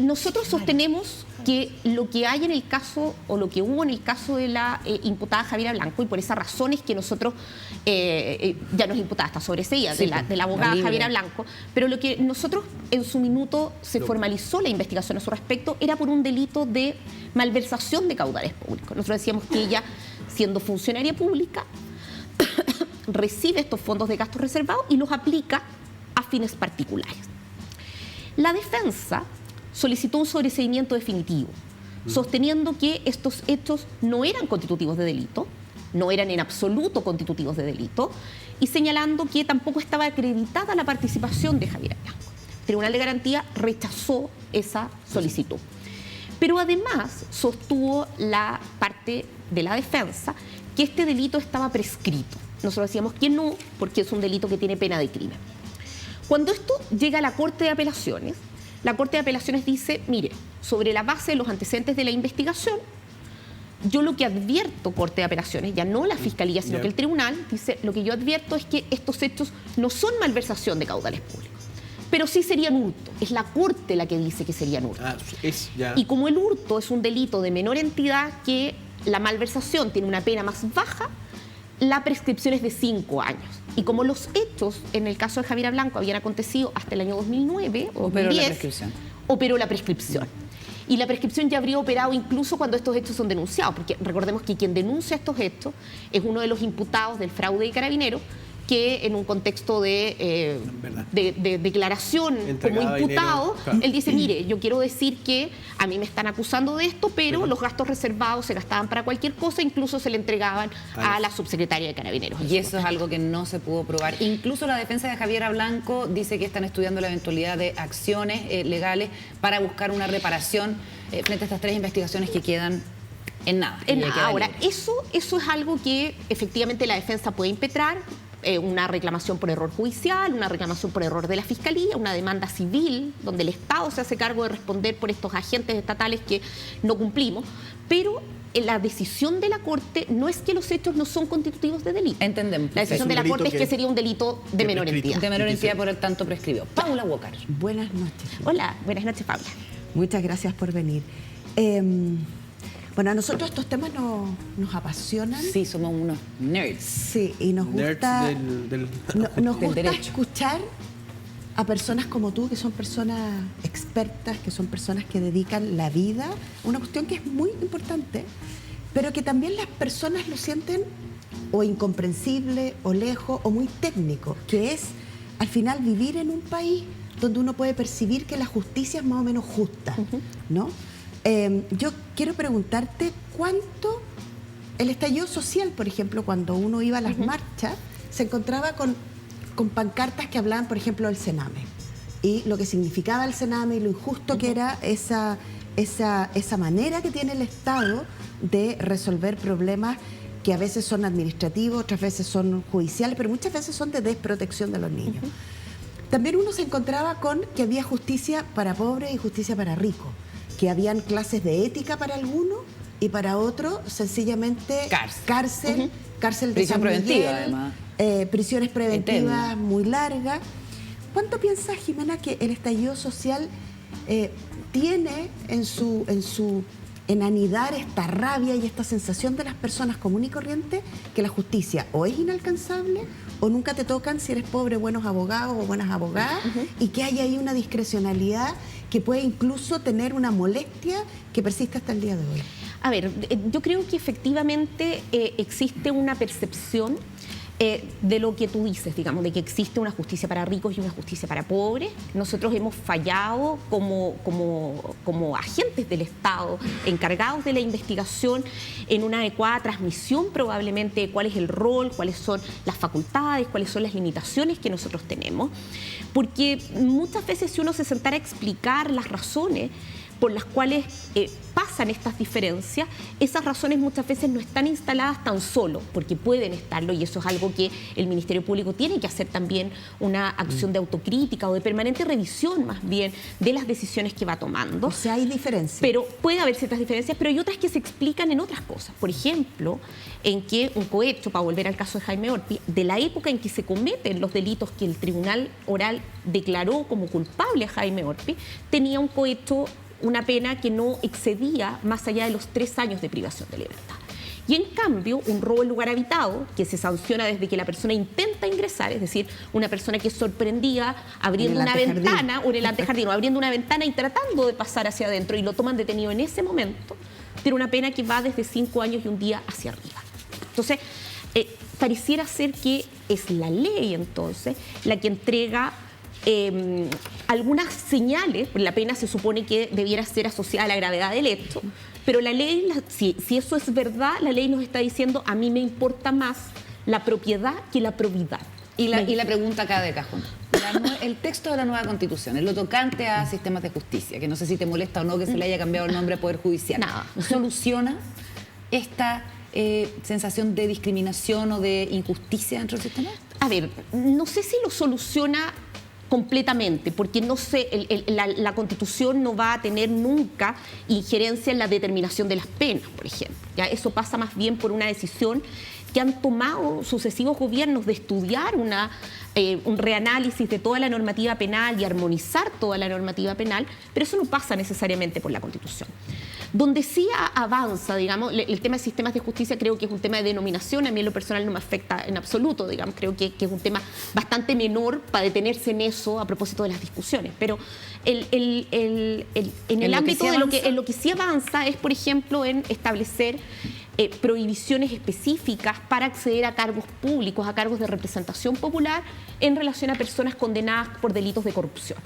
nosotros sostenemos que lo que hay en el caso, o lo que hubo en el caso de la imputada Javiera Blanco, y por esas razones que nosotros ya nos imputada hasta sobreseída de la abogada Javiera Blanco, pero lo que nosotros en su minuto se formalizó la investigación a su respecto era por un delito de malversación de caudales públicos. Nosotros decíamos que ella, siendo funcionaria pública, recibe estos fondos de gastos reservados y los aplica a fines particulares. La defensa solicitó un sobreseimiento definitivo, sosteniendo que estos hechos no eran constitutivos de delito, no eran en absoluto constitutivos de delito, y señalando que tampoco estaba acreditada la participación de Javiera Blanco. El Tribunal de Garantía rechazó esa solicitud. Pero además sostuvo la parte de la defensa que este delito estaba prescrito. Nosotros decíamos que no, porque es un delito que tiene pena de crimen. Cuando esto llega a la Corte de Apelaciones, la Corte de Apelaciones dice, mire, sobre la base de los antecedentes de la investigación, yo lo que advierto, Corte de Apelaciones, ya no la Fiscalía, sino que el Tribunal, dice, lo que yo advierto es que estos hechos no son malversación de caudales públicos, pero sí serían hurto. Es la Corte la que dice que serían hurto. Y como el hurto es un delito de menor entidad que la malversación tiene una pena más baja, la prescripción es de 5 años. Y como los hechos, en el caso de Javiera Blanco, habían acontecido hasta el año 2009 o Operó la 2010, prescripción. operó la prescripción. Y la prescripción ya habría operado incluso cuando estos hechos son denunciados, porque recordemos que quien denuncia estos hechos es uno de los imputados del fraude de Carabineros, que en un contexto de declaración Entregada como imputado, dinero, claro. él dice, mire, yo quiero decir que a mí me están acusando de esto, pero los gastos reservados se gastaban para cualquier cosa, incluso se le entregaban a la subsecretaria de Carabineros. Y eso es algo que no se pudo probar. Incluso la defensa de Javiera Blanco dice que están estudiando la eventualidad de acciones legales para buscar una reparación frente a estas 3 investigaciones que quedan en nada. En Y nada. queda Ahora, libre. eso es algo que efectivamente la defensa puede impetrar, una reclamación por error judicial, una reclamación por error de la Fiscalía, una demanda civil, donde el Estado se hace cargo de responder por estos agentes estatales que no cumplimos, pero la decisión de la Corte no es que los hechos no son constitutivos de delito. Entendemos. La decisión de la delito Corte es que que- sería un delito de que menor prescrito. entidad. De menor Y que entidad se- por el tanto prescribió. Paula Walker. Buenas noches. Hola, buenas noches, Paula. Muchas gracias por venir. Bueno, a nosotros estos temas nos apasionan. Sí, somos unos nerds. Sí, y nos Nerds gusta, del nos del gusta derecho. escuchar a personas como tú, que son personas expertas, que son personas que dedican la vida a una cuestión que es muy importante, pero que también las personas lo sienten o incomprensible, o lejos, o muy técnico, que es al final vivir en un país donde uno puede percibir que la justicia es más o menos justa, ¿no? Yo quiero preguntarte cuánto el estallido social, por ejemplo, cuando uno iba a las marchas, se encontraba con pancartas que hablaban, por ejemplo, del Sename y lo que significaba el Sename y lo injusto que era esa manera que tiene el Estado de resolver problemas que a veces son administrativos, otras veces son judiciales, pero muchas veces son de desprotección de los niños. También uno se encontraba con que había justicia para pobres y justicia para ricos, que habían clases de ética para algunos y para otros sencillamente cárcel de Prisión San preventiva, Miguel, además. prisiones preventivas Eterna. muy largas. ¿Cuánto piensas, Jimena, que el estallido social tiene en anidar esta rabia y esta sensación de las personas comunes y corrientes que la justicia o es inalcanzable o nunca te tocan si eres pobre buenos abogados o buenas abogadas y que hay ahí una discrecionalidad que puede incluso tener una molestia que persiste hasta el día de hoy? A ver, yo creo que efectivamente existe una percepción de lo que tú dices, digamos, de que existe una justicia para ricos y una justicia para pobres. Nosotros hemos fallado como agentes del Estado, encargados de la investigación, en una adecuada transmisión probablemente de cuál es el rol, cuáles son las facultades, cuáles son las limitaciones que nosotros tenemos. Porque muchas veces si uno se sentara a explicar las razones por las cuales pasan estas diferencias, esas razones muchas veces no están instaladas tan solo, porque pueden estarlo, y eso es algo que el Ministerio Público tiene que hacer también, una acción de autocrítica o de permanente revisión más bien de las decisiones que va tomando. O sea, hay diferencias. Pero puede haber ciertas diferencias, pero hay otras que se explican en otras cosas. Por ejemplo, en que un cohecho, para volver al caso de Jaime Orpi, de la época en que se cometen los delitos que el Tribunal Oral declaró como culpable a Jaime Orpi, tenía un cohecho, una pena que no excedía más allá de los 3 años de privación de libertad. Y en cambio, un robo en lugar habitado, que se sanciona desde que la persona intenta ingresar, es decir, una persona que es sorprendida abriendo En el una antejardín. ventana, o en el antejardín, o abriendo una ventana y tratando de pasar hacia adentro y lo toman detenido en ese momento, tiene una pena que va desde 5 años y un día hacia arriba. Entonces, pareciera ser que es la ley entonces la que entrega algunas señales. La pena se supone que debiera ser asociada a la gravedad del hecho, pero la ley, si eso es verdad, la ley nos está diciendo: a mí me importa más la propiedad que la probidad. Y la pregunta acá de cajón. El texto de la nueva Constitución, en lo tocante a sistemas de justicia, que no sé si te molesta o no que se le haya cambiado el nombre a Poder Judicial, Nada. ¿soluciona esta sensación de discriminación o de injusticia dentro del sistema? A ver, no sé si lo soluciona completamente, porque no sé, la Constitución no va a tener nunca injerencia en la determinación de las penas, por ejemplo. ¿Ya? Eso pasa más bien por una decisión que han tomado sucesivos gobiernos de estudiar un reanálisis de toda la normativa penal y armonizar toda la normativa penal, pero eso no pasa necesariamente por la Constitución. Donde sí avanza, digamos, el tema de sistemas de justicia creo que es un tema de denominación, a mí en lo personal no me afecta en absoluto, digamos, creo que es un tema bastante menor para detenerse en eso a propósito de las discusiones, pero en el ámbito de lo que sí avanza es, por ejemplo, en establecer prohibiciones específicas para acceder a cargos públicos, a cargos de representación popular en relación a personas condenadas por delitos de corrupción.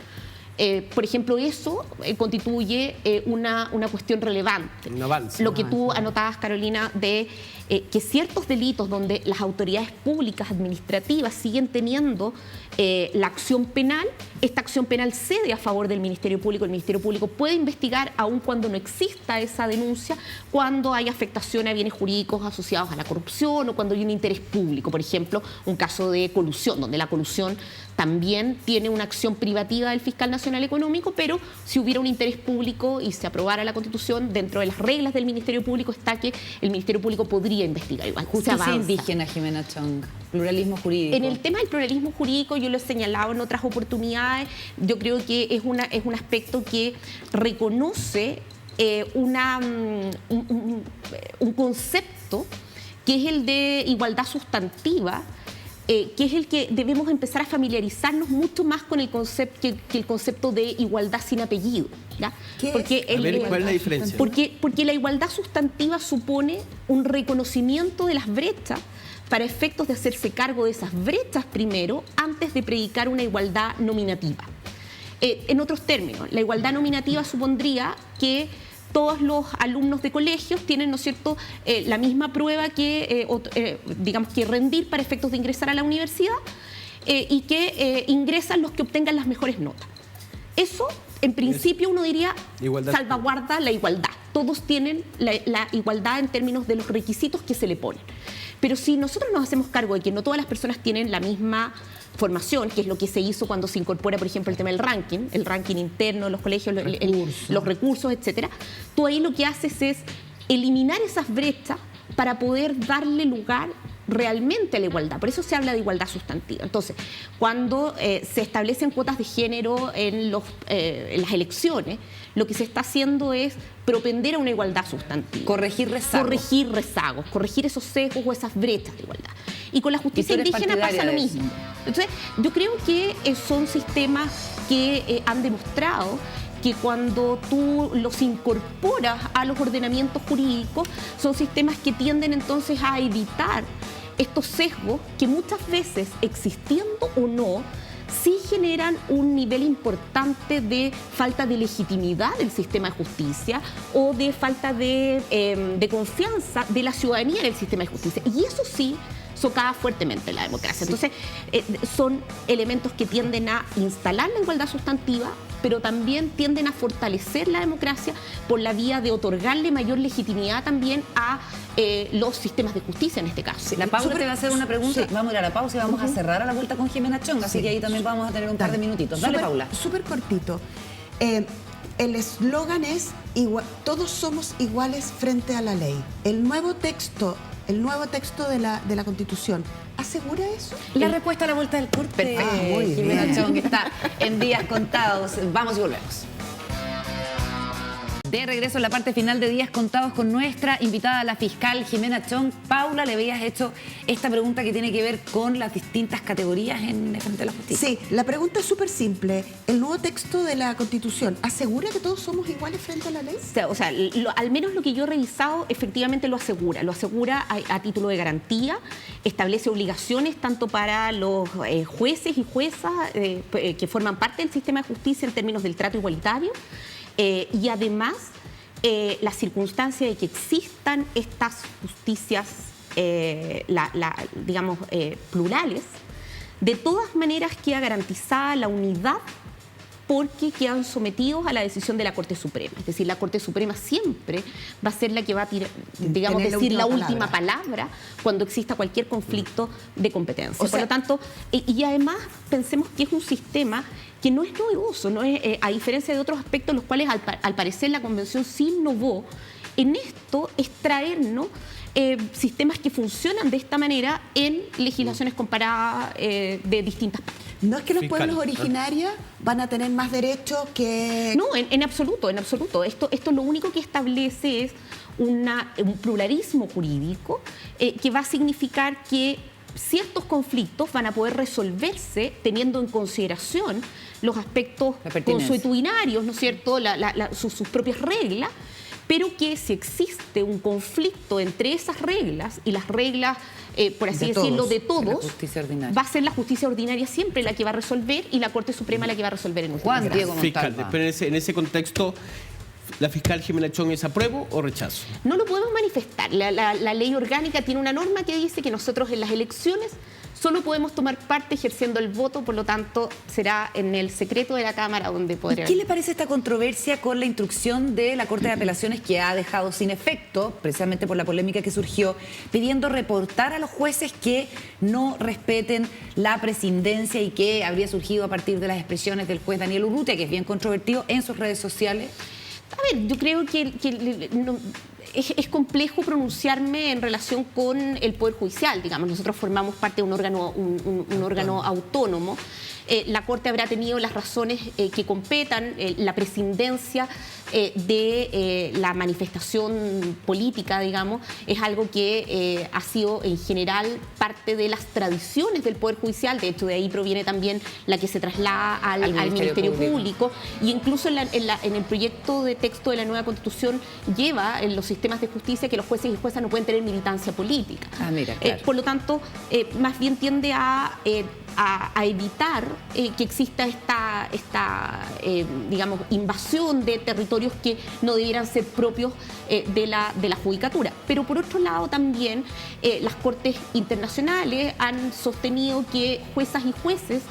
Por ejemplo, eso constituye una cuestión relevante. Un avance. Lo que tú anotabas, Carolina, de que ciertos delitos donde las autoridades públicas administrativas siguen teniendo la acción penal, esta acción penal cede a favor del Ministerio Público. El Ministerio Público puede investigar aun cuando no exista esa denuncia, cuando hay afectación a bienes jurídicos asociados a la corrupción o cuando hay un interés público. Por ejemplo, un caso de colusión, donde la colusión también tiene una acción privativa del fiscal nacional económico, pero si hubiera un interés público y se aprobara la Constitución, dentro de las reglas del Ministerio Público está que el Ministerio Público podría investigar igual. Justicia indígena, Jimena Chong, pluralismo jurídico. En el tema del pluralismo jurídico, yo lo he señalado en otras oportunidades, yo creo que es un aspecto que reconoce un concepto que es el de igualdad sustantiva, que es el que debemos empezar a familiarizarnos mucho más con el concepto que el concepto de igualdad sin apellido. ¿Ya? Porque ¿cuál es la diferencia? Porque la igualdad sustantiva supone un reconocimiento de las brechas para efectos de hacerse cargo de esas brechas primero, antes de predicar una igualdad nominativa. En otros términos, la igualdad nominativa supondría que todos los alumnos de colegios tienen, ¿no es cierto?, la misma prueba que, digamos, que rendir para efectos de ingresar a la universidad y que ingresan los que obtengan las mejores notas. Eso, en principio, uno diría, salvaguarda la igualdad. Todos tienen la igualdad en términos de los requisitos que se le ponen. Pero si nosotros nos hacemos cargo de que no todas las personas tienen la misma formación, que es lo que se hizo cuando se incorpora, por ejemplo, el tema del el ranking interno de los colegios, los recursos, etcétera, tú ahí lo que haces es eliminar esas brechas para poder darle lugar realmente a la igualdad. Por eso se habla de igualdad sustantiva. Entonces, cuando se establecen cuotas de género en las elecciones, lo que se está haciendo es propender a una igualdad sustantiva. Corregir rezagos. Corregir esos sesgos o esas brechas de igualdad. Y con la justicia indígena pasa lo mismo. Entonces, yo creo que son sistemas que han demostrado que cuando tú los incorporas a los ordenamientos jurídicos, son sistemas que tienden entonces a evitar estos sesgos que muchas veces, existiendo o no, sí generan un nivel importante de falta de legitimidad del sistema de justicia o de falta de confianza de la ciudadanía en el sistema de justicia. Y eso sí socava fuertemente la democracia. Entonces, son elementos que tienden a instalar la igualdad sustantiva, pero también tienden a fortalecer la democracia por la vía de otorgarle mayor legitimidad también a los sistemas de justicia en este caso. Sí, la Paula te va a hacer una pregunta. Sí. Vamos a ir a la pausa y vamos a cerrar a la vuelta con Jimena Chong, así que ahí también vamos a tener un par de minutitos. Dale, Paula. Súper cortito. El eslogan es todos somos iguales frente a la ley. El nuevo texto de la Constitución ¿asegura eso? La respuesta a la vuelta del corte. Perfecto. Jimena Chong está en días contados. Vamos y volvemos. De regreso en la parte final de Días Contados con nuestra invitada, la fiscal Jimena Chong. Paula, le habías hecho esta pregunta que tiene que ver con las distintas categorías en frente a la justicia. Sí, la pregunta es súper simple. ¿El nuevo texto de la Constitución asegura que todos somos iguales frente a la ley? O sea, al menos lo que yo he revisado efectivamente lo asegura. Lo asegura a título de garantía, establece obligaciones tanto para los jueces y juezas que forman parte del sistema de justicia en términos del trato igualitario. Y además, la circunstancia de que existan estas justicias, digamos, plurales, de todas maneras queda garantizada la unidad porque quedan sometidos a la decisión de la Corte Suprema. Es decir, la Corte Suprema siempre va a ser la que va a digamos, decir la última palabra cuando exista cualquier conflicto de competencia. Por lo tanto, y además pensemos que es un sistema que no es novedoso, no es, a diferencia de otros aspectos en los cuales al parecer la Convención sí innovó. En esto es traernos sistemas que funcionan de esta manera en legislaciones comparadas de distintas partes. No es que los Fiscal. pueblos originarios van a tener más derechos que... No, en absoluto, en absoluto. Esto lo único que establece es un pluralismo jurídico que va a significar que ciertos conflictos van a poder resolverse teniendo en consideración los aspectos La pertinencia. consuetudinarios, ¿no es cierto?, sus propias reglas, pero que si existe un conflicto entre esas reglas y las reglas, por así De decirlo, todos, de de la todos, justicia ordinaria. va a ser la justicia ordinaria siempre la que va a resolver y la Corte Suprema la que va a resolver en última Juan instancia. Diego Fiscal, Montalva. pero en ese contexto, ¿la fiscal Jimena Chong es apruebo o rechazo? No lo podemos manifestar. La ley orgánica tiene una norma que dice que nosotros en las elecciones solo podemos tomar parte ejerciendo el voto, por lo tanto será en el secreto de la Cámara donde ¿Y podrá... qué le parece esta controversia con la instrucción de la Corte de Apelaciones que ha dejado sin efecto, precisamente por la polémica que surgió, pidiendo reportar a los jueces que no respeten la prescindencia y que habría surgido a partir de las expresiones del juez Daniel Urrutia, que es bien controvertido en sus redes sociales? A ver, yo creo que es complejo pronunciarme en relación con el Poder Judicial, digamos. Nosotros formamos parte de un órgano autónomo. La Corte habrá tenido las razones que competan, la prescindencia de la manifestación política, digamos, es algo que ha sido en general parte de las tradiciones del Poder Judicial. De hecho, de ahí proviene también la que se traslada al Ministerio Público. Y incluso en el proyecto de texto de la nueva Constitución lleva en los sistemas de justicia que los jueces y juezas no pueden tener militancia política. Ah, mira, claro. Por lo tanto, más bien tiende a evitar que exista esta digamos, invasión de territorios que no debieran ser propios de la judicatura. Pero por otro lado también las Cortes internacionales han sostenido que juezas y jueces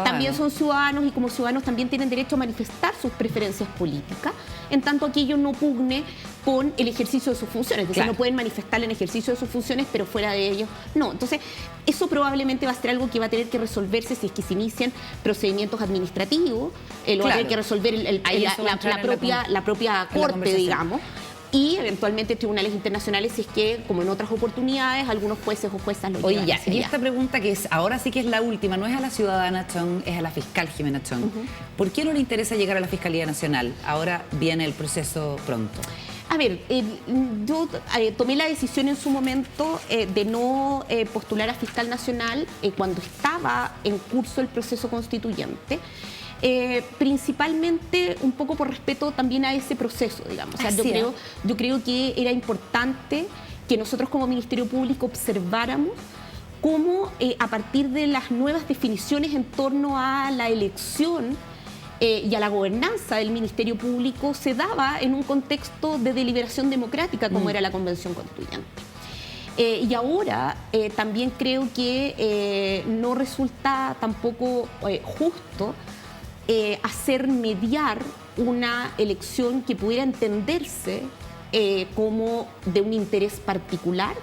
también son ciudadanos y como ciudadanos también tienen derecho a manifestar sus preferencias políticas, en tanto aquello no pugne con el ejercicio de sus funciones. Es decir, Claro. no pueden manifestar el ejercicio de sus funciones, pero fuera de ellos no. Entonces, eso probablemente va a ser algo que va a tener que resolverse si es que se inician procedimientos administrativos, lo va a tener que resolver Ahí eso va a entrar en la propia en la Corte, conversación. digamos. Y eventualmente tribunales internacionales si es que, como en otras oportunidades, algunos jueces o juezas lo Oye, llevan ya, hacia y allá. esta pregunta que es, ahora sí que es la última, no es a la ciudadana Chong, es a la fiscal Jimena Chong. ¿Por qué no le interesa llegar a la Fiscalía Nacional? Ahora viene el proceso pronto. A ver, yo tomé la decisión en su momento de no postular a fiscal nacional cuando estaba en curso el proceso constituyente. Principalmente un poco por respeto también a ese proceso, digamos. O sea, yo creo que era importante que nosotros como Ministerio Público observáramos cómo a partir de las nuevas definiciones en torno a la elección y a la gobernanza del Ministerio Público se daba en un contexto de deliberación democrática como era la Convención Constituyente. Y ahora también creo que no resulta tampoco justo hacer mediar una elección que pudiera entenderse como de un interés particular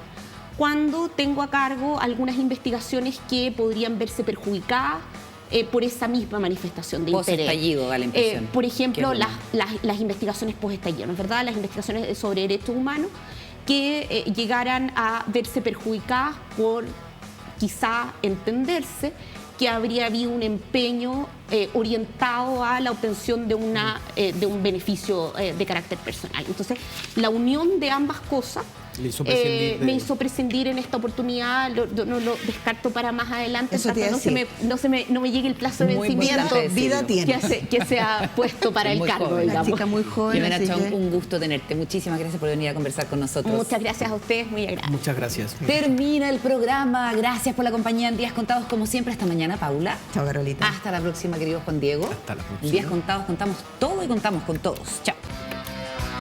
cuando tengo a cargo algunas investigaciones que podrían verse perjudicadas por esa misma manifestación de interés. Post-estallido, da la impresión. Por ejemplo, Que es lo las investigaciones post-estallido, ¿no es verdad? Las investigaciones sobre derechos humanos que llegaran a verse perjudicadas por quizá entenderse que habría habido un empeño orientado a la obtención de un beneficio de carácter personal. Entonces, la unión de ambas cosas Le hizo prescindir de- me hizo prescindir en esta oportunidad, no lo descarto para más adelante, Eso te iba a decir. no me llegue el plazo de Muy vencimiento importante Vida decirlo. tiene. que se ha puesto para el Muy cargo, joven. Una digamos. chica muy joven, Jimena así Chong, que- un gusto tenerte. Muchísimas gracias por venir a conversar con nosotros. Muchas gracias a ustedes, muy agradable. Muchas gracias. Termina el programa. Gracias por la compañía en Días Contados, como siempre. Hasta mañana, Paula. Chao, Carolita. Hasta la próxima, querido Juan Diego. Hasta la próxima. En Días Contados contamos todo y contamos con todos. Chao.